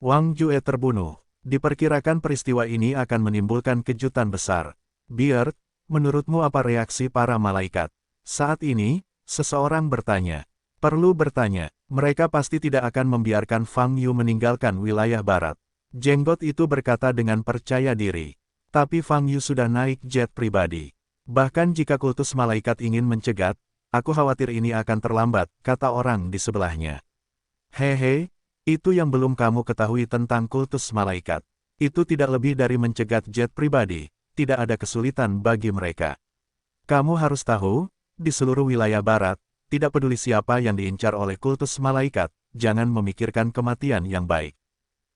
Wang Jue terbunuh. Diperkirakan peristiwa ini akan menimbulkan kejutan besar. Beard, menurutmu apa reaksi para malaikat? Saat ini, Seseorang bertanya. Perlu bertanya, mereka pasti tidak akan membiarkan Fang Yu meninggalkan wilayah barat. Jenggot itu berkata dengan percaya diri. Tapi Fang Yu sudah naik jet pribadi. Bahkan jika kultus malaikat ingin mencegat, aku khawatir ini akan terlambat, kata orang di sebelahnya. Hehe, itu yang belum kamu ketahui tentang kultus malaikat. Itu tidak lebih dari mencegat jet pribadi, tidak ada kesulitan bagi mereka. Kamu harus tahu, di seluruh wilayah barat, tidak peduli siapa yang diincar oleh kultus malaikat, jangan memikirkan kematian yang baik.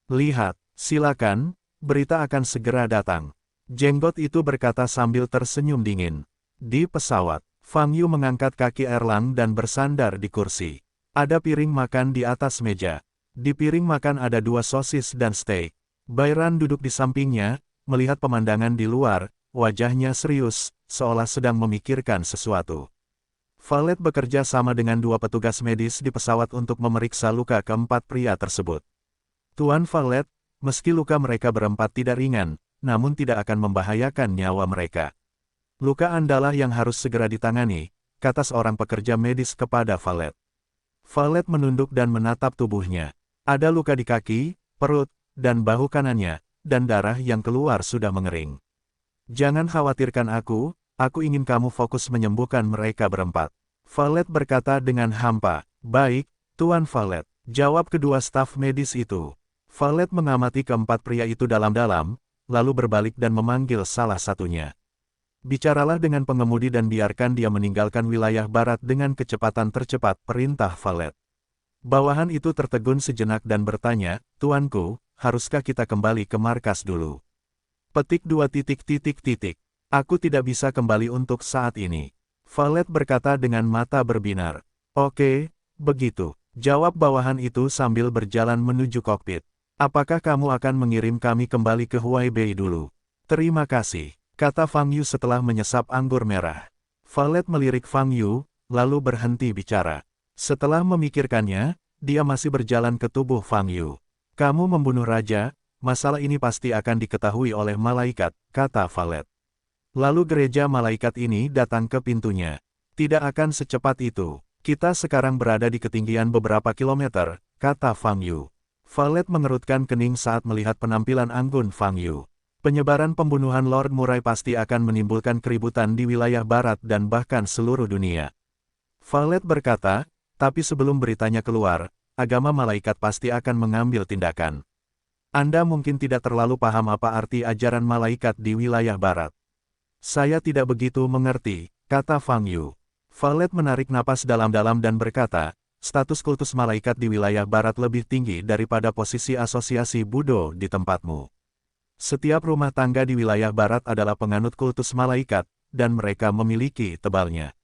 Lihat, silakan, berita akan segera datang. Jenggot itu berkata sambil tersenyum dingin. Di pesawat, Fang Yu mengangkat kaki Erlang dan bersandar di kursi. Ada piring makan di atas meja. Di piring makan ada 2 sosis dan steak. Bairan duduk di sampingnya, melihat pemandangan di luar, wajahnya serius, seolah sedang memikirkan sesuatu. Valet bekerja sama dengan 2 petugas medis di pesawat untuk memeriksa luka keempat pria tersebut. Tuan Valet, meski luka mereka berempat tidak ringan, namun tidak akan membahayakan nyawa mereka. Luka Andalah yang harus segera ditangani, kata seorang pekerja medis kepada Valet. Valet menunduk dan menatap tubuhnya. Ada luka di kaki, perut, dan bahu kanannya, dan darah yang keluar sudah mengering. Jangan khawatirkan aku ingin kamu fokus menyembuhkan mereka berempat. Valet berkata dengan hampa. Baik, Tuan Valet, jawab kedua staf medis itu. Valet mengamati keempat pria itu dalam-dalam, lalu berbalik dan memanggil salah satunya. Bicaralah dengan pengemudi dan biarkan dia meninggalkan wilayah barat dengan kecepatan tercepat, perintah Valet. Bawahan itu tertegun sejenak dan bertanya, Tuanku, haruskah kita kembali ke markas dulu? Petik 2. Aku tidak bisa kembali untuk saat ini. Valet berkata dengan mata berbinar. Oke, begitu, jawab bawahan itu sambil berjalan menuju kokpit. Apakah kamu akan mengirim kami kembali ke Huaibei dulu? Terima kasih, kata Fang Yu setelah menyesap anggur merah. Valet melirik Fang Yu, lalu berhenti bicara. Setelah memikirkannya, dia masih berjalan ke tubuh Fang Yu. Kamu membunuh raja, masalah ini pasti akan diketahui oleh malaikat, kata Valet. Lalu gereja malaikat ini datang ke pintunya. Tidak akan secepat itu. Kita sekarang berada di ketinggian beberapa kilometer, kata Fang Yu. Valet mengerutkan kening saat melihat penampilan anggun Fang Yu. Penyebaran pembunuhan Lord Murai pasti akan menimbulkan keributan di wilayah barat dan bahkan seluruh dunia. Valet berkata, tapi sebelum beritanya keluar, agama malaikat pasti akan mengambil tindakan. Anda mungkin tidak terlalu paham apa arti ajaran malaikat di wilayah barat. Saya tidak begitu mengerti, kata Fang Yu. Valet menarik napas dalam-dalam dan berkata, status kultus malaikat di wilayah barat lebih tinggi daripada posisi asosiasi Budo di tempatmu. Setiap rumah tangga di wilayah barat adalah penganut kultus malaikat, dan mereka memiliki tebalnya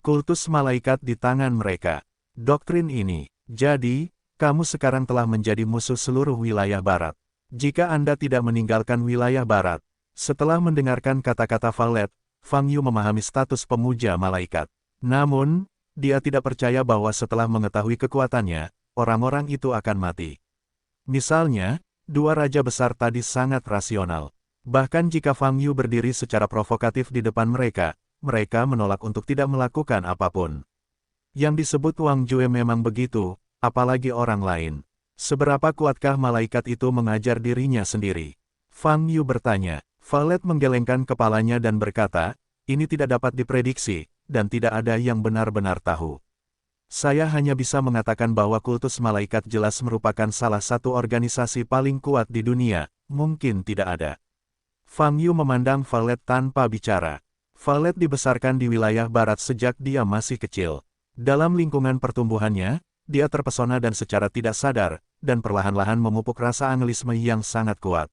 kultus malaikat di tangan mereka. Doktrin ini, jadi, kamu sekarang telah menjadi musuh seluruh wilayah barat. Jika Anda tidak meninggalkan wilayah barat. Setelah mendengarkan kata-kata Valet, Fang Yu memahami status pemuja malaikat. Namun, dia tidak percaya bahwa setelah mengetahui kekuatannya, orang-orang itu akan mati. Misalnya, 2 raja besar tadi sangat rasional. Bahkan jika Fang Yu berdiri secara provokatif di depan mereka menolak untuk tidak melakukan apapun. Yang disebut Wang Jue memang begitu, apalagi orang lain. Seberapa kuatkah malaikat itu mengajar dirinya sendiri? Fang Yu bertanya. Valet menggelengkan kepalanya dan berkata, ini tidak dapat diprediksi, dan tidak ada yang benar-benar tahu. Saya hanya bisa mengatakan bahwa kultus malaikat jelas merupakan salah satu organisasi paling kuat di dunia, mungkin tidak ada. Fang Yu memandang Valet tanpa bicara. Valet dibesarkan di wilayah barat sejak dia masih kecil. Dalam lingkungan pertumbuhannya, dia terpesona dan secara tidak sadar, dan perlahan-lahan memupuk rasa angelisme yang sangat kuat.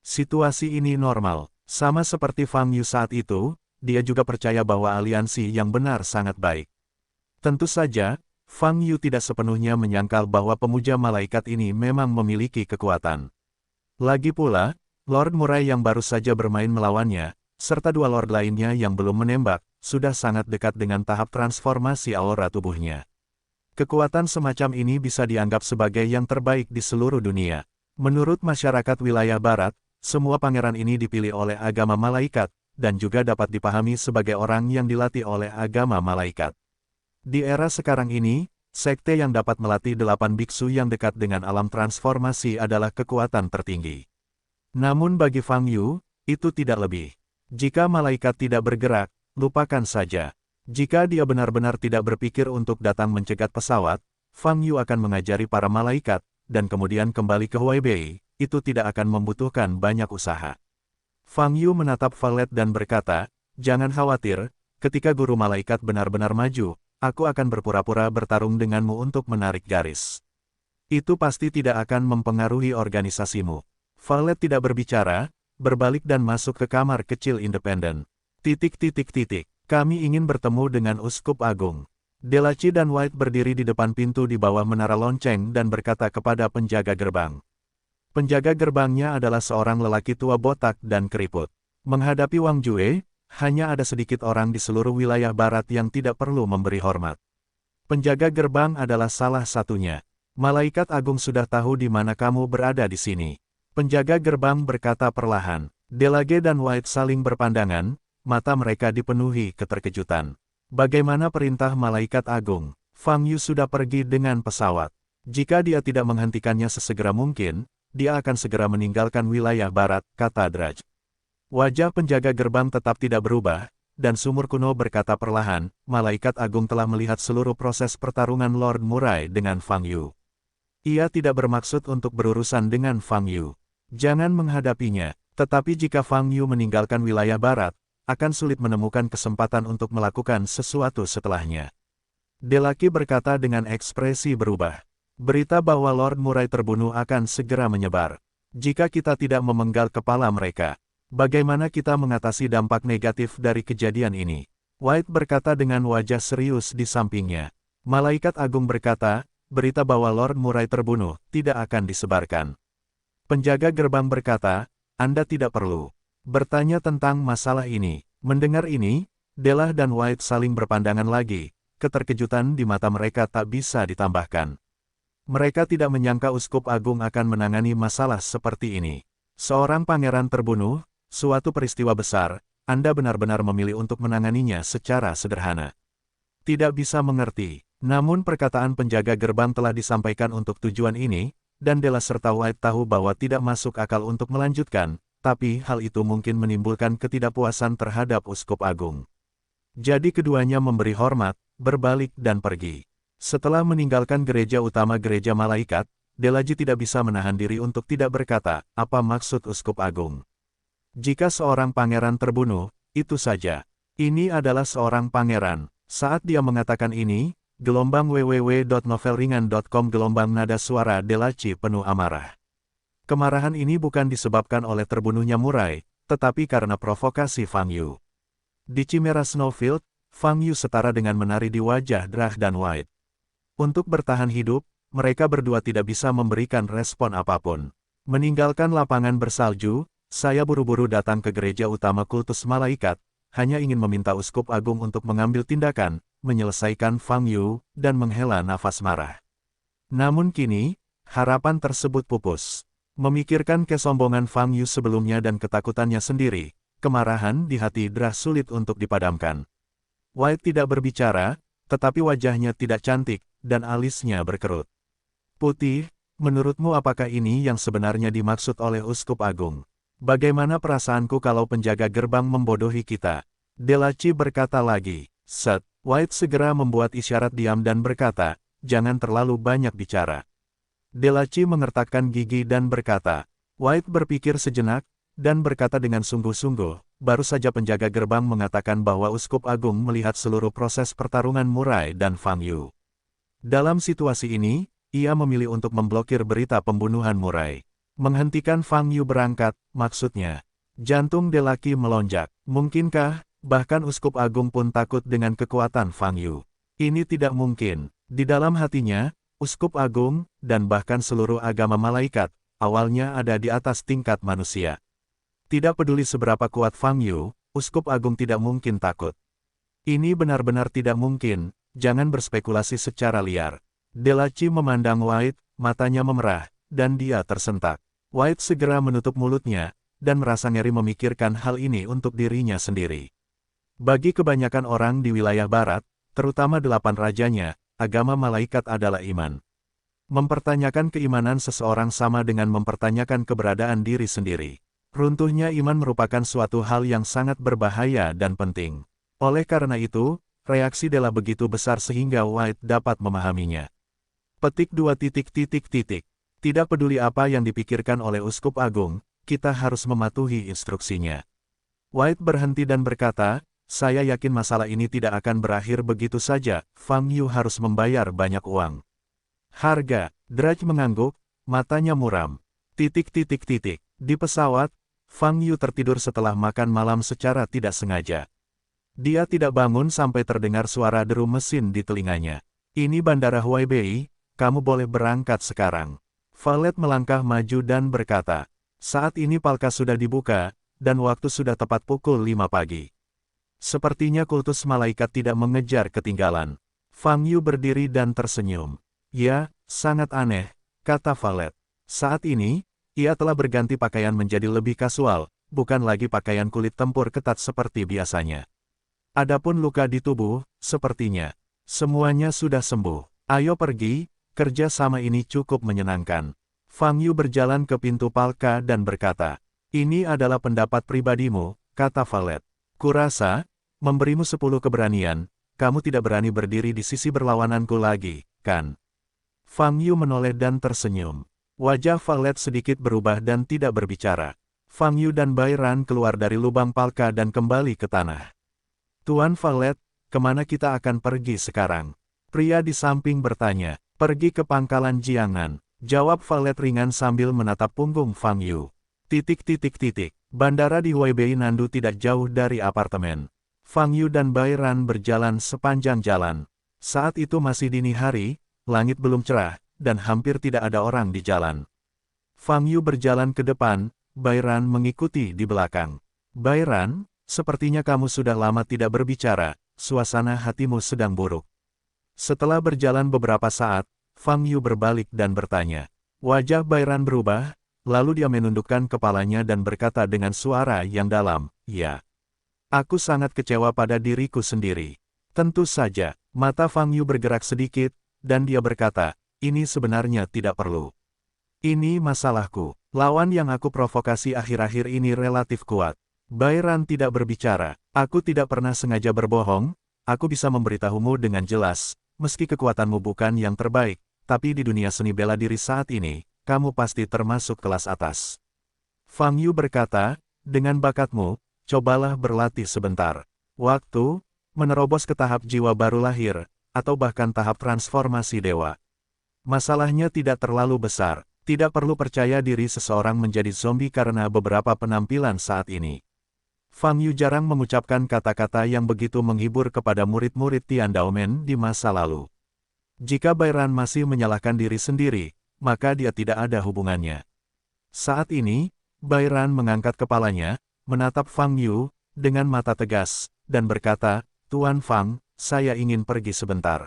Situasi ini normal, sama seperti Fang Yu saat itu, dia juga percaya bahwa aliansi yang benar sangat baik. Tentu saja, Fang Yu tidak sepenuhnya menyangkal bahwa pemuja malaikat ini memang memiliki kekuatan. Lagi pula, Lord Murai yang baru saja bermain melawannya, serta 2 lord lainnya yang belum menembak, sudah sangat dekat dengan tahap transformasi aura tubuhnya. Kekuatan semacam ini bisa dianggap sebagai yang terbaik di seluruh dunia. Menurut masyarakat wilayah barat, semua pangeran ini dipilih oleh agama malaikat, dan juga dapat dipahami sebagai orang yang dilatih oleh agama malaikat. Di era sekarang ini, sekte yang dapat melatih 8 biksu yang dekat dengan alam transformasi adalah kekuatan tertinggi. Namun bagi Fang Yu, itu tidak lebih. Jika malaikat tidak bergerak, lupakan saja. Jika dia benar-benar tidak berpikir untuk datang mencegat pesawat, Fang Yu akan mengajari para malaikat, dan kemudian kembali ke Huaibei, itu tidak akan membutuhkan banyak usaha. Fang Yu menatap Valet dan berkata, jangan khawatir, ketika guru malaikat benar-benar maju, aku akan berpura-pura bertarung denganmu untuk menarik garis. Itu pasti tidak akan mempengaruhi organisasimu. Valet tidak berbicara, berbalik dan masuk ke kamar kecil independen. Kami ingin bertemu dengan Uskup Agung. Delaci dan White berdiri di depan pintu di bawah menara lonceng dan berkata kepada penjaga gerbang. Penjaga gerbangnya adalah seorang lelaki tua botak dan keriput. Menghadapi Wang Jue, hanya ada sedikit orang di seluruh wilayah barat yang tidak perlu memberi hormat. Penjaga gerbang adalah salah satunya. Malaikat Agung sudah tahu di mana kamu berada di sini. Penjaga gerbang berkata perlahan. Delage dan White saling berpandangan, mata mereka dipenuhi keterkejutan. Bagaimana perintah Malaikat Agung? Fang Yu sudah pergi dengan pesawat. Jika dia tidak menghentikannya sesegera mungkin, dia akan segera meninggalkan wilayah barat, kata Draj. Wajah penjaga gerbang tetap tidak berubah, dan sumur kuno berkata perlahan, Malaikat Agung telah melihat seluruh proses pertarungan Lord Murai dengan Fang Yu. Ia tidak bermaksud untuk berurusan dengan Fang Yu. Jangan menghadapinya, tetapi jika Fang Yu meninggalkan wilayah barat, akan sulit menemukan kesempatan untuk melakukan sesuatu setelahnya. Delaki berkata dengan ekspresi berubah. Berita bahwa Lord Murai terbunuh akan segera menyebar. Jika kita tidak memenggal kepala mereka, bagaimana kita mengatasi dampak negatif dari kejadian ini? White berkata dengan wajah serius di sampingnya. Malaikat Agung berkata, berita bahwa Lord Murai terbunuh tidak akan disebarkan. Penjaga gerbang berkata, Anda tidak perlu bertanya tentang masalah ini. Mendengar ini, Delah dan White saling berpandangan lagi. Keterkejutan di mata mereka tak bisa ditambahkan. Mereka tidak menyangka Uskup Agung akan menangani masalah seperti ini. Seorang pangeran terbunuh, suatu peristiwa besar, Anda benar-benar memilih untuk menanganinya secara sederhana. Tidak bisa mengerti, namun perkataan penjaga gerbang telah disampaikan untuk tujuan ini, dan Dela serta White tahu bahwa tidak masuk akal untuk melanjutkan, tapi hal itu mungkin menimbulkan ketidakpuasan terhadap Uskup Agung. Jadi keduanya memberi hormat, berbalik dan pergi. Setelah meninggalkan gereja utama gereja malaikat, Delaji tidak bisa menahan diri untuk tidak berkata, apa maksud Uskup Agung. Jika seorang pangeran terbunuh, itu saja. Ini adalah seorang pangeran. Saat dia mengatakan ini, gelombang www.novelringan.com gelombang nada suara Delaci penuh amarah. Kemarahan ini bukan disebabkan oleh terbunuhnya Murai, tetapi karena provokasi Fang Yu. Di Chimera Snowfield, Fang Yu setara dengan menari di wajah Drach dan White. Untuk bertahan hidup, mereka berdua tidak bisa memberikan respon apapun. Meninggalkan lapangan bersalju, saya buru-buru datang ke gereja utama kultus malaikat, hanya ingin meminta Uskup Agung untuk mengambil tindakan, menyelesaikan Fang Yu, dan menghela nafas marah. Namun kini, harapan tersebut pupus. Memikirkan kesombongan Fang Yu sebelumnya dan ketakutannya sendiri, kemarahan di hati Drach sulit untuk dipadamkan. White tidak berbicara, tetapi wajahnya tidak cantik, dan alisnya berkerut. Putih, menurutmu apakah ini yang sebenarnya dimaksud oleh Uskup Agung? Bagaimana perasaanku kalau penjaga gerbang membodohi kita? Delaci berkata lagi. Set, White segera membuat isyarat diam dan berkata, jangan terlalu banyak bicara. Delaci mengertakkan gigi dan berkata, White berpikir sejenak, dan berkata dengan sungguh-sungguh, baru saja penjaga gerbang mengatakan bahwa Uskup Agung melihat seluruh proses pertarungan Murai dan Fang Yu. Dalam situasi ini, ia memilih untuk memblokir berita pembunuhan Murai. Menghentikan Fang Yu berangkat, maksudnya. Jantung Delaki melonjak. Mungkinkah, bahkan Uskup Agung pun takut dengan kekuatan Fang Yu. Ini tidak mungkin. Di dalam hatinya, Uskup Agung, dan bahkan seluruh agama malaikat, awalnya ada di atas tingkat manusia. Tidak peduli seberapa kuat Fang Yu, Uskup Agung tidak mungkin takut. Ini benar-benar tidak mungkin, jangan berspekulasi secara liar. Delaci memandang White, matanya memerah, dan dia tersentak. White segera menutup mulutnya, dan merasa ngeri memikirkan hal ini untuk dirinya sendiri. Bagi kebanyakan orang di wilayah barat, terutama 8 rajanya, agama malaikat adalah iman. Mempertanyakan keimanan seseorang sama dengan mempertanyakan keberadaan diri sendiri. Runtuhnya iman merupakan suatu hal yang sangat berbahaya dan penting. Oleh karena itu, reaksi Della begitu besar sehingga White dapat memahaminya. Petik 2. Tidak peduli apa yang dipikirkan oleh Uskup Agung, kita harus mematuhi instruksinya. White berhenti dan berkata, saya yakin masalah ini tidak akan berakhir begitu saja, Fang Yu harus membayar banyak uang. Harga, Drake mengangguk, matanya muram. Di pesawat, Fang Yu tertidur setelah makan malam secara tidak sengaja. Dia tidak bangun sampai terdengar suara deru mesin di telinganya. Ini Bandara Huaibei, kamu boleh berangkat sekarang. Valet melangkah maju dan berkata, saat ini Palka sudah dibuka, dan waktu sudah tepat pukul 5 pagi. Sepertinya kultus malaikat tidak mengejar ketinggalan. Fang Yu berdiri dan tersenyum. Ya, sangat aneh, kata Valet. Saat ini, ia telah berganti pakaian menjadi lebih kasual, bukan lagi pakaian kulit tempur ketat seperti biasanya. Adapun luka di tubuh, sepertinya semuanya sudah sembuh. Ayo pergi, kerja sama ini cukup menyenangkan. Fang Yu berjalan ke pintu Palka dan berkata, ini adalah pendapat pribadimu, kata Valet. Kurasa, memberimu 10 keberanian, kamu tidak berani berdiri di sisi berlawananku lagi, kan? Fang Yu menoleh dan tersenyum. Wajah Valet sedikit berubah dan tidak berbicara. Fang Yu dan Bai Ran keluar dari lubang Palka dan kembali ke tanah. Tuan Valet, kemana kita akan pergi sekarang? Pria di samping bertanya. Pergi ke pangkalan Jiangan, jawab Valet ringan sambil menatap punggung Fang Yu. Bandara di Huaibei Nandu tidak jauh dari apartemen. Fang Yu dan Bai Ran berjalan sepanjang jalan. Saat itu masih dini hari, langit belum cerah, dan hampir tidak ada orang di jalan. Fang Yu berjalan ke depan, Bai Ran mengikuti di belakang. Bai Ran, sepertinya kamu sudah lama tidak berbicara, suasana hatimu sedang buruk. Setelah berjalan beberapa saat, Fang Yu berbalik dan bertanya. Wajah Bai Ran berubah, lalu dia menundukkan kepalanya dan berkata dengan suara yang dalam, ya. Aku sangat kecewa pada diriku sendiri. Tentu saja, mata Fang Yu bergerak sedikit, dan dia berkata, ini sebenarnya tidak perlu. Ini masalahku. Lawan yang aku provokasi akhir-akhir ini relatif kuat. Bai Ran tidak berbicara. Aku tidak pernah sengaja berbohong, aku bisa memberitahumu dengan jelas, meski kekuatanmu bukan yang terbaik, tapi di dunia seni bela diri saat ini, kamu pasti termasuk kelas atas. Fang Yu berkata, dengan bakatmu, cobalah berlatih sebentar. Waktu, menerobos ke tahap jiwa baru lahir, atau bahkan tahap transformasi dewa. Masalahnya tidak terlalu besar, tidak perlu percaya diri seseorang menjadi zombie karena beberapa penampilan saat ini. Fang Yu jarang mengucapkan kata-kata yang begitu menghibur kepada murid-murid Tian Daomen di masa lalu. Jika Bai Ran masih menyalahkan diri sendiri, maka dia tidak ada hubungannya. Saat ini, Bai Ran mengangkat kepalanya, menatap Fang Yu, dengan mata tegas, dan berkata, Tuan Fang, saya ingin pergi sebentar.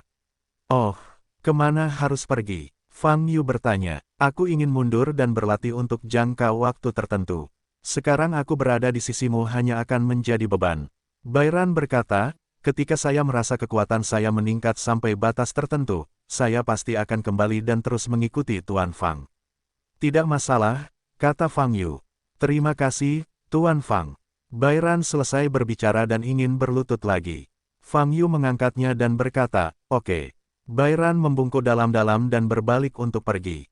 Oh, kemana harus pergi? Fang Yu bertanya, aku ingin mundur dan berlatih untuk jangka waktu tertentu. Sekarang aku berada di sisimu hanya akan menjadi beban. Bai Ran berkata, ketika saya merasa kekuatan saya meningkat sampai batas tertentu, saya pasti akan kembali dan terus mengikuti Tuan Fang. Tidak masalah, kata Fang Yu. Terima kasih, Tuan Fang. Bai Ran selesai berbicara dan ingin berlutut lagi. Fang Yu mengangkatnya dan berkata, oke. Bai Ran membungkuk dalam-dalam dan berbalik untuk pergi.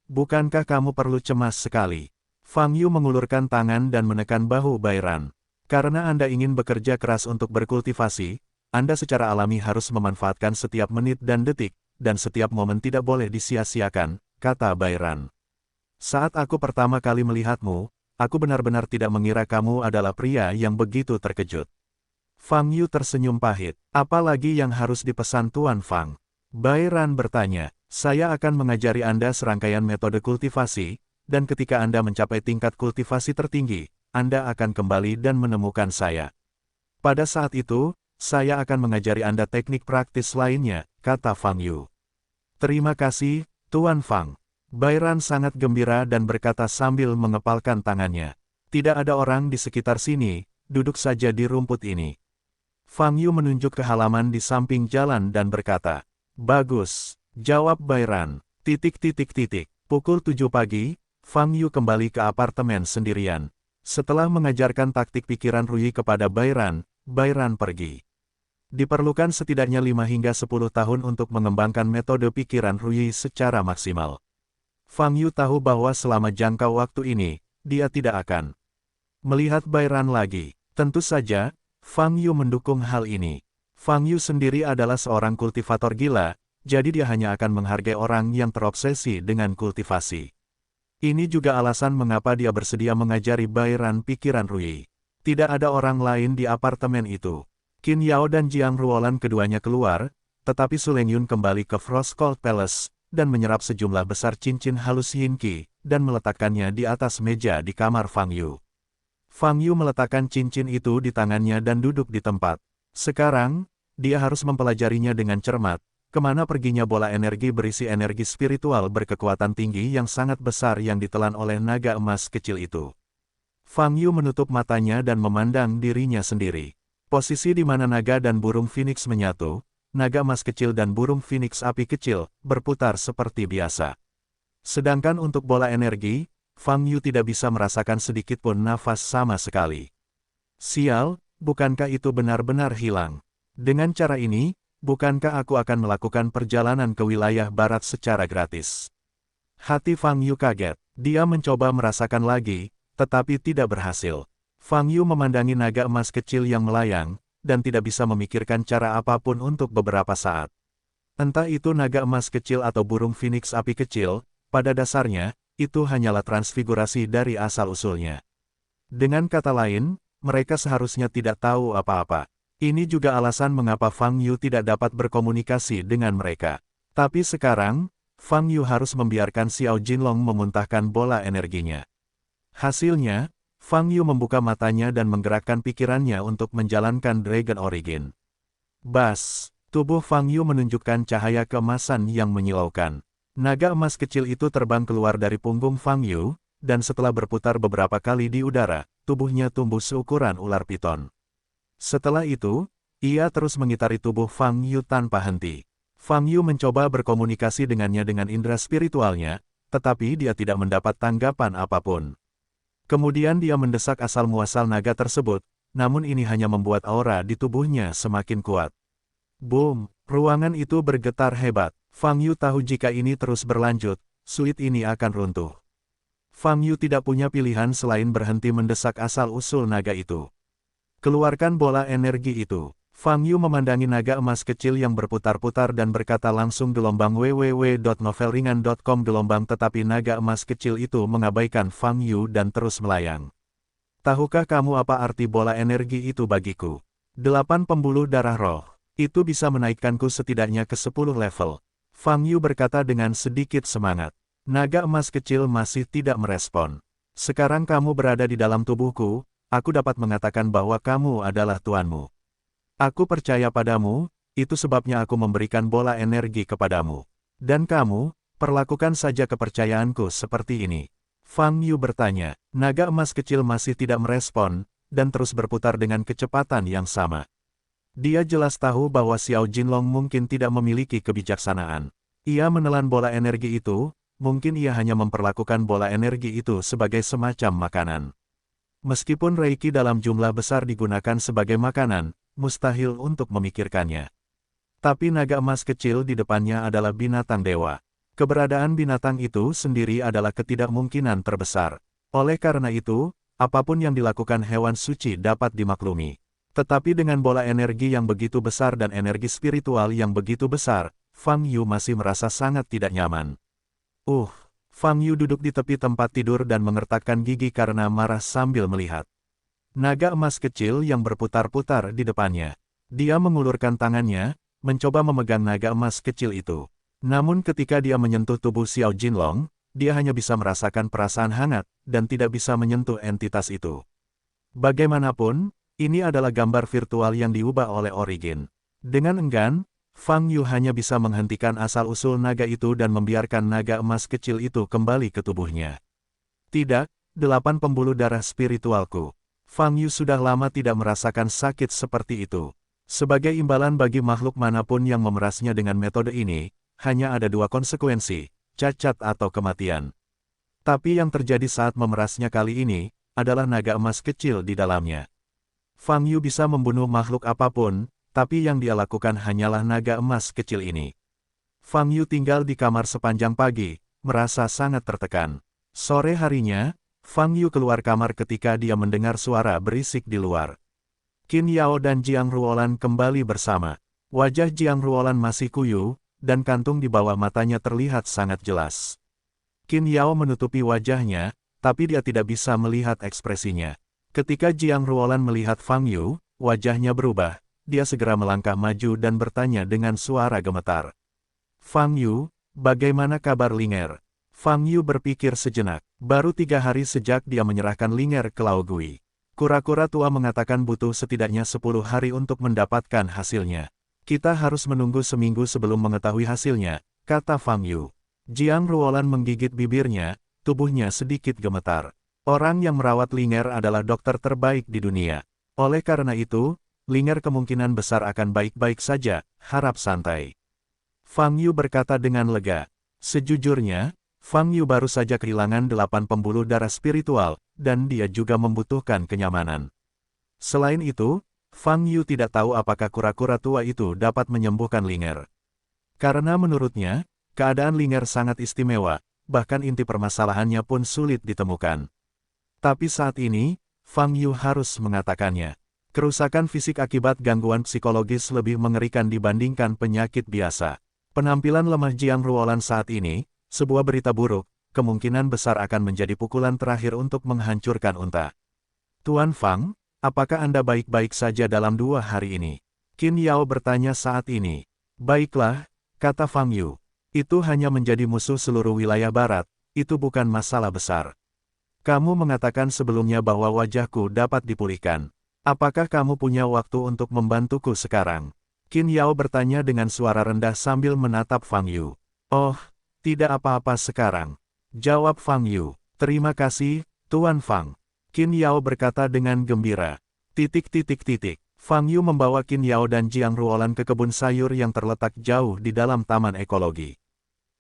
Bukankah kamu perlu cemas sekali? Fang Yu mengulurkan tangan dan menekan bahu Bai Ran. Karena Anda ingin bekerja keras untuk berkultivasi, Anda secara alami harus memanfaatkan setiap menit dan detik, dan setiap momen tidak boleh disia-siakan, kata Bai Ran. Saat aku pertama kali melihatmu, aku benar-benar tidak mengira kamu adalah pria yang begitu terkejut. Fang Yu tersenyum pahit. Apalagi yang harus dipesan Tuan Fang? Bai Ran bertanya, saya akan mengajari Anda serangkaian metode kultivasi, dan ketika Anda mencapai tingkat kultivasi tertinggi, Anda akan kembali dan menemukan saya. Pada saat itu, saya akan mengajari Anda teknik praktis lainnya, kata Fang Yu. Terima kasih, Tuan Fang. Bai Ran sangat gembira dan berkata sambil mengepalkan tangannya. Tidak ada orang di sekitar sini, duduk saja di rumput ini. Fang Yu menunjuk ke halaman di samping jalan dan berkata, "Bagus," jawab Bairan. Pukul 7 pagi, Fang Yu kembali ke apartemen sendirian. Setelah mengajarkan taktik pikiran Rui kepada Bairan, Bairan pergi. Diperlukan setidaknya 5 hingga 10 tahun untuk mengembangkan metode pikiran Rui secara maksimal. Fang Yu tahu bahwa selama jangka waktu ini, dia tidak akan melihat Bairan lagi. Tentu saja, Fang Yu mendukung hal ini. Fang Yu sendiri adalah seorang kultivator gila, jadi dia hanya akan menghargai orang yang terobsesi dengan kultivasi. Ini juga alasan mengapa dia bersedia mengajari Bairan pikiran Rui. Tidak ada orang lain di apartemen itu. Qin Yao dan Jiang Ruolan keduanya keluar, tetapi Su Lengyun kembali ke Frost Cold Palace, dan menyerap sejumlah besar cincin halus Yin Qi, dan meletakkannya di atas meja di kamar Fang Yu. Fang Yu meletakkan cincin itu di tangannya dan duduk di tempat. Sekarang, dia harus mempelajarinya dengan cermat, kemana perginya bola energi berisi energi spiritual berkekuatan tinggi yang sangat besar yang ditelan oleh naga emas kecil itu. Fang Yu menutup matanya dan memandang dirinya sendiri. Posisi di mana naga dan burung phoenix menyatu, naga emas kecil dan burung phoenix api kecil, berputar seperti biasa. Sedangkan untuk bola energi, Fang Yu tidak bisa merasakan sedikitpun nafas sama sekali. Sial, bukankah itu benar-benar hilang? Dengan cara ini, bukankah aku akan melakukan perjalanan ke wilayah barat secara gratis? Hati Fang Yu kaget. Dia mencoba merasakan lagi, tetapi tidak berhasil. Fang Yu memandangi naga emas kecil yang melayang, dan tidak bisa memikirkan cara apapun untuk beberapa saat. Entah itu naga emas kecil atau burung phoenix api kecil, pada dasarnya, itu hanyalah transfigurasi dari asal-usulnya. Dengan kata lain, mereka seharusnya tidak tahu apa-apa. Ini juga alasan mengapa Fang Yu tidak dapat berkomunikasi dengan mereka. Tapi sekarang, Fang Yu harus membiarkan Xiao Jinlong memuntahkan bola energinya. Hasilnya, Fang Yu membuka matanya dan menggerakkan pikirannya untuk menjalankan Dragon Origin. Bas, tubuh Fang Yu menunjukkan cahaya keemasan yang menyilaukan. Naga emas kecil itu terbang keluar dari punggung Fang Yu, dan setelah berputar beberapa kali di udara, tubuhnya tumbuh seukuran ular piton. Setelah itu, ia terus mengitari tubuh Fang Yu tanpa henti. Fang Yu mencoba berkomunikasi dengannya dengan indera spiritualnya, tetapi dia tidak mendapat tanggapan apapun. Kemudian dia mendesak asal-muasal naga tersebut, namun ini hanya membuat aura di tubuhnya semakin kuat. Boom! Ruangan itu bergetar hebat. Fang Yu tahu jika ini terus berlanjut, suite ini akan runtuh. Fang Yu tidak punya pilihan selain berhenti mendesak asal-usul naga itu. Keluarkan bola energi itu. Fang Yu memandangi naga emas kecil yang berputar-putar dan berkata langsung gelombang www.novelringan.com gelombang tetapi naga emas kecil itu mengabaikan Fang Yu dan terus melayang. Tahukah kamu apa arti bola energi itu bagiku? 8 pembuluh darah roh. Itu bisa menaikkanku setidaknya ke 10 level. Fang Yu berkata dengan sedikit semangat. Naga emas kecil masih tidak merespon. Sekarang kamu berada di dalam tubuhku, aku dapat mengatakan bahwa kamu adalah tuanmu. Aku percaya padamu, itu sebabnya aku memberikan bola energi kepadamu. Dan kamu, perlakukan saja kepercayaanku seperti ini. Fang Yu bertanya, naga emas kecil masih tidak merespon, dan terus berputar dengan kecepatan yang sama. Dia jelas tahu bahwa Xiao Jinlong mungkin tidak memiliki kebijaksanaan. Ia menelan bola energi itu, mungkin ia hanya memperlakukan bola energi itu sebagai semacam makanan. Meskipun Reiki dalam jumlah besar digunakan sebagai makanan, mustahil untuk memikirkannya. Tapi naga emas kecil di depannya adalah binatang dewa. Keberadaan binatang itu sendiri adalah ketidakmungkinan terbesar. Oleh karena itu, apapun yang dilakukan hewan suci dapat dimaklumi. Tetapi dengan bola energi yang begitu besar dan energi spiritual yang begitu besar, Fang Yu masih merasa sangat tidak nyaman. Fang Yu duduk di tepi tempat tidur dan mengertakkan gigi karena marah sambil melihat naga emas kecil yang berputar-putar di depannya. Dia mengulurkan tangannya, mencoba memegang naga emas kecil itu. Namun ketika dia menyentuh tubuh Xiao Jinlong, dia hanya bisa merasakan perasaan hangat, dan tidak bisa menyentuh entitas itu. Bagaimanapun, ini adalah gambar virtual yang diubah oleh Origin. Dengan enggan, Fang Yu hanya bisa menghentikan asal-usul naga itu dan membiarkan naga emas kecil itu kembali ke tubuhnya. Tidak, 8 pembuluh darah spiritualku. Fang Yu sudah lama tidak merasakan sakit seperti itu. Sebagai imbalan bagi makhluk manapun yang memerasnya dengan metode ini, hanya ada dua konsekuensi, cacat atau kematian. Tapi yang terjadi saat memerasnya kali ini, adalah naga emas kecil di dalamnya. Fang Yu bisa membunuh makhluk apapun, tapi yang dia lakukan hanyalah naga emas kecil ini. Fang Yu tinggal di kamar sepanjang pagi, merasa sangat tertekan. Sore harinya, Fang Yu keluar kamar ketika dia mendengar suara berisik di luar. Qin Yao dan Jiang Ruolan kembali bersama. Wajah Jiang Ruolan masih kuyu, dan kantung di bawah matanya terlihat sangat jelas. Qin Yao menutupi wajahnya, tapi dia tidak bisa melihat ekspresinya. Ketika Jiang Ruolan melihat Fang Yu, wajahnya berubah. Dia segera melangkah maju dan bertanya dengan suara gemetar. Fang Yu, bagaimana kabar Linger? Fang Yu berpikir sejenak. Baru 3 hari sejak dia menyerahkan Linger ke Lao Gui. Kura-kura tua mengatakan butuh setidaknya 10 hari untuk mendapatkan hasilnya. Kita harus menunggu seminggu sebelum mengetahui hasilnya, kata Fang Yu. Jiang Ruolan menggigit bibirnya, tubuhnya sedikit gemetar. Orang yang merawat Linger adalah dokter terbaik di dunia. Oleh karena itu, Linger kemungkinan besar akan baik-baik saja, harap santai. Fang Yu berkata dengan lega. Sejujurnya, Fang Yu baru saja kehilangan 8 pembuluh darah spiritual, dan dia juga membutuhkan kenyamanan. Selain itu, Fang Yu tidak tahu apakah kura-kura tua itu dapat menyembuhkan Linger. Karena menurutnya, keadaan Linger sangat istimewa, bahkan inti permasalahannya pun sulit ditemukan. Tapi saat ini, Fang Yu harus mengatakannya. Kerusakan fisik akibat gangguan psikologis lebih mengerikan dibandingkan penyakit biasa. Penampilan lemah Jiang Ruolan saat ini, sebuah berita buruk, kemungkinan besar akan menjadi pukulan terakhir untuk menghancurkan unta. Tuan Fang, apakah Anda baik-baik saja dalam 2 hari ini? Qin Yao bertanya saat ini. Baiklah, kata Fang Yu. Itu hanya menjadi musuh seluruh wilayah barat, itu bukan masalah besar. Kamu mengatakan sebelumnya bahwa wajahku dapat dipulihkan. Apakah kamu punya waktu untuk membantuku sekarang? Qin Yao bertanya dengan suara rendah sambil menatap Fang Yu. Oh, tidak apa-apa sekarang. Jawab Fang Yu. Terima kasih, Tuan Fang. Qin Yao berkata dengan gembira. Fang Yu membawa Qin Yao dan Jiang Ruolan ke kebun sayur yang terletak jauh di dalam taman ekologi.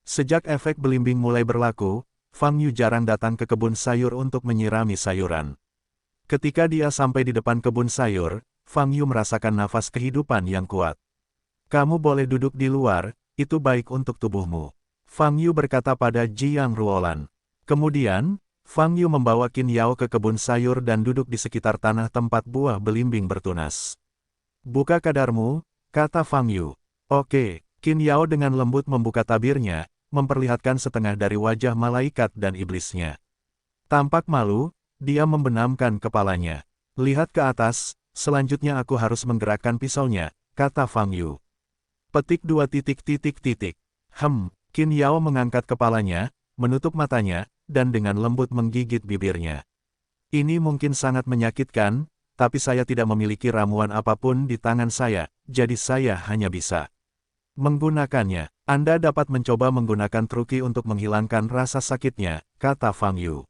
Sejak efek belimbing mulai berlaku, Fang Yu jarang datang ke kebun sayur untuk menyirami sayuran. Ketika dia sampai di depan kebun sayur, Fang Yu merasakan nafas kehidupan yang kuat. Kamu boleh duduk di luar, itu baik untuk tubuhmu. Fang Yu berkata pada Jiang Ruolan. Kemudian, Fang Yu membawa Qin Yao ke kebun sayur dan duduk di sekitar tanah tempat buah belimbing bertunas. Buka kadarmu, kata Fang Yu. Oke, Qin Yao dengan lembut membuka tabirnya, memperlihatkan setengah dari wajah malaikat dan iblisnya. Tampak malu, dia membenamkan kepalanya. Lihat ke atas, selanjutnya aku harus menggerakkan pisaunya, kata Fang Yu. Petik 2. Qin Yao mengangkat kepalanya, menutup matanya, dan dengan lembut menggigit bibirnya. Ini mungkin sangat menyakitkan, tapi saya tidak memiliki ramuan apapun di tangan saya, jadi saya hanya bisa menggunakannya. Anda dapat mencoba menggunakan truki untuk menghilangkan rasa sakitnya, kata Fang Yu.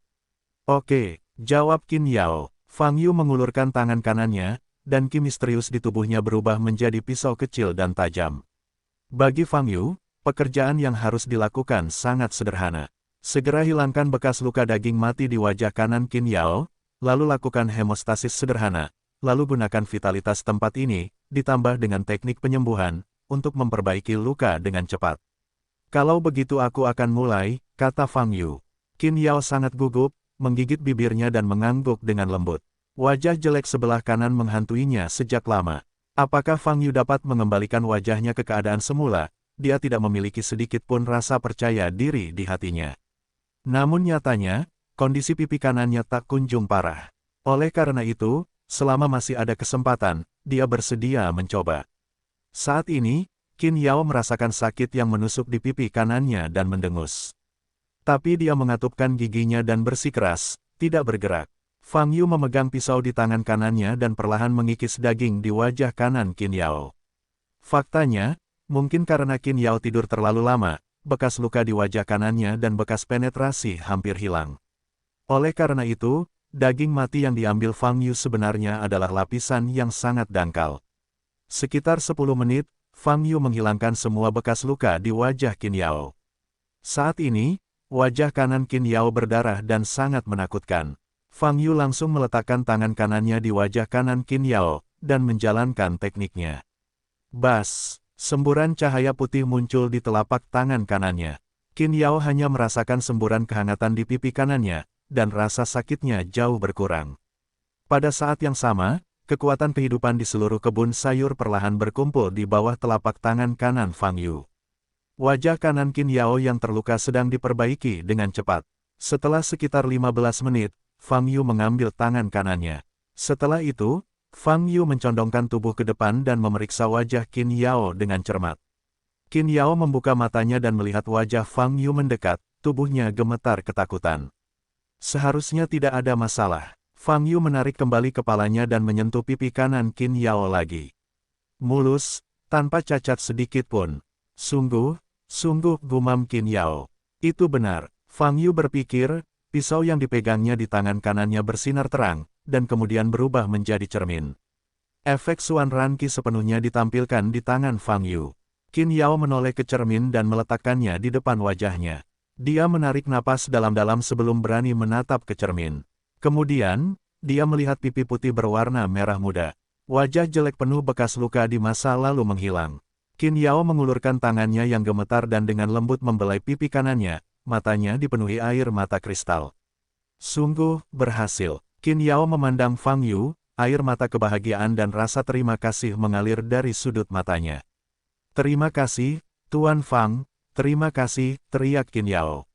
Oke, jawab Qin Yao. Fang Yu mengulurkan tangan kanannya, dan ki misterius di tubuhnya berubah menjadi pisau kecil dan tajam. Bagi Fang Yu, pekerjaan yang harus dilakukan sangat sederhana. Segera hilangkan bekas luka daging mati di wajah kanan Qin Yao, lalu lakukan hemostasis sederhana, lalu gunakan vitalitas tempat ini, ditambah dengan teknik penyembuhan, untuk memperbaiki luka dengan cepat. Kalau begitu aku akan mulai, kata Fang Yu. Qin Yao sangat gugup, menggigit bibirnya dan mengangguk dengan lembut. Wajah jelek sebelah kanan menghantuinya sejak lama. Apakah Fang Yu dapat mengembalikan wajahnya ke keadaan semula? Dia tidak memiliki sedikit pun rasa percaya diri di hatinya. Namun nyatanya, kondisi pipi kanannya tak kunjung parah. Oleh karena itu, selama masih ada kesempatan, dia bersedia mencoba. Saat ini, Qin Yao merasakan sakit yang menusuk di pipi kanannya dan mendengus. Tapi dia mengatupkan giginya dan bersikeras, tidak bergerak. Fang Yu memegang pisau di tangan kanannya dan perlahan mengikis daging di wajah kanan Qin Yao. Faktanya, mungkin karena Qin Yao tidur terlalu lama, bekas luka di wajah kanannya dan bekas penetrasi hampir hilang. Oleh karena itu, daging mati yang diambil Fang Yu sebenarnya adalah lapisan yang sangat dangkal. Sekitar 10 menit, Fang Yu menghilangkan semua bekas luka di wajah Qin Yao. Saat ini, wajah kanan Qin Yao berdarah dan sangat menakutkan. Fang Yu langsung meletakkan tangan kanannya di wajah kanan Qin Yao, dan menjalankan tekniknya. Bas! Semburan cahaya putih muncul di telapak tangan kanannya. Qin Yao hanya merasakan semburan kehangatan di pipi kanannya, dan rasa sakitnya jauh berkurang. Pada saat yang sama, kekuatan kehidupan di seluruh kebun sayur perlahan berkumpul di bawah telapak tangan kanan Fang Yu. Wajah kanan Qin Yao yang terluka sedang diperbaiki dengan cepat. Setelah sekitar 15 menit, Fang Yu mengambil tangan kanannya. Setelah itu, Fang Yu mencondongkan tubuh ke depan dan memeriksa wajah Qin Yao dengan cermat. Qin Yao membuka matanya dan melihat wajah Fang Yu mendekat, tubuhnya gemetar ketakutan. Seharusnya tidak ada masalah. Fang Yu menarik kembali kepalanya dan menyentuh pipi kanan Qin Yao lagi. Mulus, tanpa cacat sedikit pun. Sungguh gumam Qin Yao. Itu benar, Fang Yu berpikir, pisau yang dipegangnya di tangan kanannya bersinar terang, dan kemudian berubah menjadi cermin. Efek Xuan Ran Qi sepenuhnya ditampilkan di tangan Fang Yu. Qin Yao menoleh ke cermin dan meletakkannya di depan wajahnya. Dia menarik napas dalam-dalam sebelum berani menatap ke cermin. Kemudian, dia melihat pipi putih berwarna merah muda. Wajah jelek penuh bekas luka di masa lalu menghilang. Qin Yao mengulurkan tangannya yang gemetar dan dengan lembut membelai pipi kanannya, matanya dipenuhi air mata kristal. Sungguh, berhasil. Qin Yao memandang Fang Yu, air mata kebahagiaan dan rasa terima kasih mengalir dari sudut matanya. Terima kasih, Tuan Fang, terima kasih, teriak Qin Yao.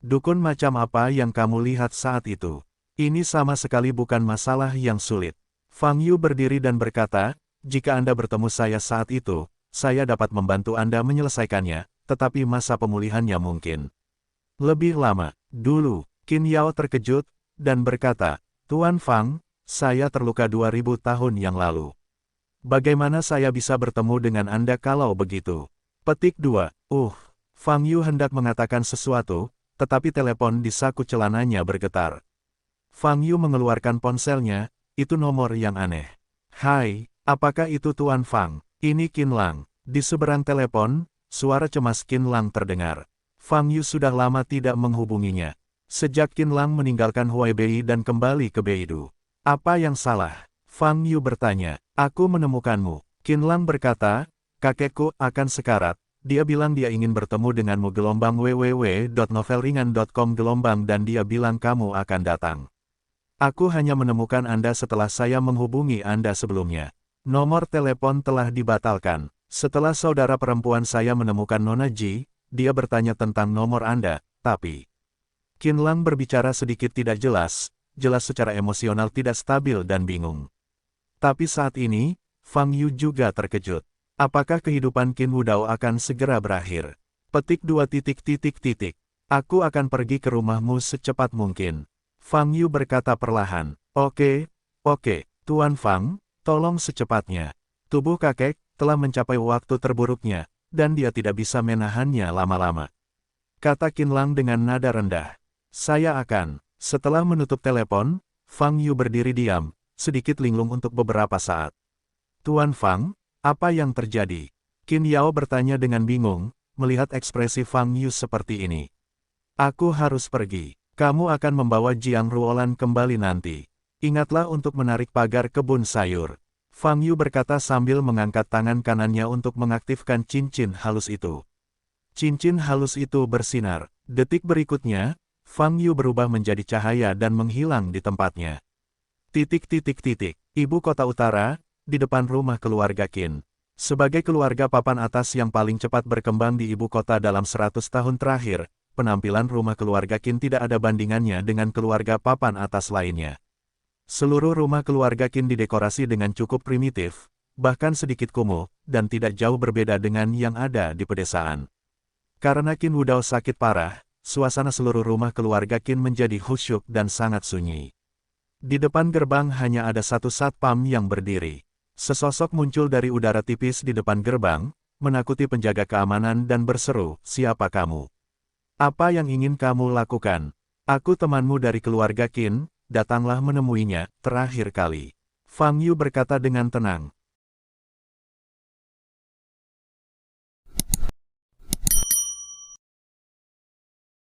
Dukun macam apa yang kamu lihat saat itu? Ini sama sekali bukan masalah yang sulit. Fang Yu berdiri dan berkata, jika Anda bertemu saya saat itu, saya dapat membantu Anda menyelesaikannya, tetapi masa pemulihannya mungkin lebih lama. Dulu, Qin Yao terkejut, dan berkata, Tuan Fang, saya terluka 2000 tahun yang lalu. Bagaimana saya bisa bertemu dengan Anda kalau begitu? Petik 2. Fang Yu hendak mengatakan sesuatu, tetapi telepon di saku celananya bergetar. Fang Yu mengeluarkan ponselnya, itu nomor yang aneh. Hai, apakah itu Tuan Fang? Ini Qin Lang. Di seberang telepon, suara cemas Qin Lang terdengar. Fang Yu sudah lama tidak menghubunginya. Sejak Qin Lang meninggalkan Huaibei dan kembali ke Beidou. Apa yang salah? Fang Yu bertanya. Aku menemukanmu. Qin Lang berkata, kakekku akan sekarat. Dia bilang dia ingin bertemu denganmu gelombang www.novelringan.com gelombang dan dia bilang kamu akan datang. Aku hanya menemukan Anda setelah saya menghubungi Anda sebelumnya. Nomor telepon telah dibatalkan. Setelah saudara perempuan saya menemukan Nona Ji, dia bertanya tentang nomor Anda, tapi Qin Lang berbicara sedikit tidak jelas secara emosional tidak stabil dan bingung. Tapi saat ini, Fang Yu juga terkejut. Apakah kehidupan Qin Wudao akan segera berakhir? Petik 2. Aku akan pergi ke rumahmu secepat mungkin. Fang Yu berkata perlahan. Oke, Tuan Fang, tolong secepatnya. Tubuh kakek telah mencapai waktu terburuknya, dan dia tidak bisa menahannya lama-lama. Kata Qin Lang dengan nada rendah. Saya akan. Setelah menutup telepon, Fang Yu berdiri diam, sedikit linglung untuk beberapa saat. Tuan Fang, apa yang terjadi? Qin Yao bertanya dengan bingung, melihat ekspresi Fang Yu seperti ini. Aku harus pergi. Kamu akan membawa Jiang Ruolan kembali nanti. Ingatlah untuk menarik pagar kebun sayur. Fang Yu berkata sambil mengangkat tangan kanannya untuk mengaktifkan cincin halus itu. Cincin halus itu bersinar. Detik berikutnya, Fang Yu berubah menjadi cahaya dan menghilang di tempatnya. Ibu kota utara, di depan rumah keluarga Qin. Sebagai keluarga papan atas yang paling cepat berkembang di ibu kota dalam 100 tahun terakhir, penampilan rumah keluarga Qin tidak ada bandingannya dengan keluarga papan atas lainnya. Seluruh rumah keluarga Qin didekorasi dengan cukup primitif, bahkan sedikit kumuh, dan tidak jauh berbeda dengan yang ada di pedesaan. Karena Qin Wudao sakit parah, suasana seluruh rumah keluarga Qin menjadi khusyuk dan sangat sunyi. Di depan gerbang hanya ada satu satpam yang berdiri. Sesosok muncul dari udara tipis di depan gerbang, menakuti penjaga keamanan dan berseru, siapa kamu? Apa yang ingin kamu lakukan? Aku temanmu dari keluarga Qin, datanglah menemuinya, terakhir kali. Fang Yu berkata dengan tenang.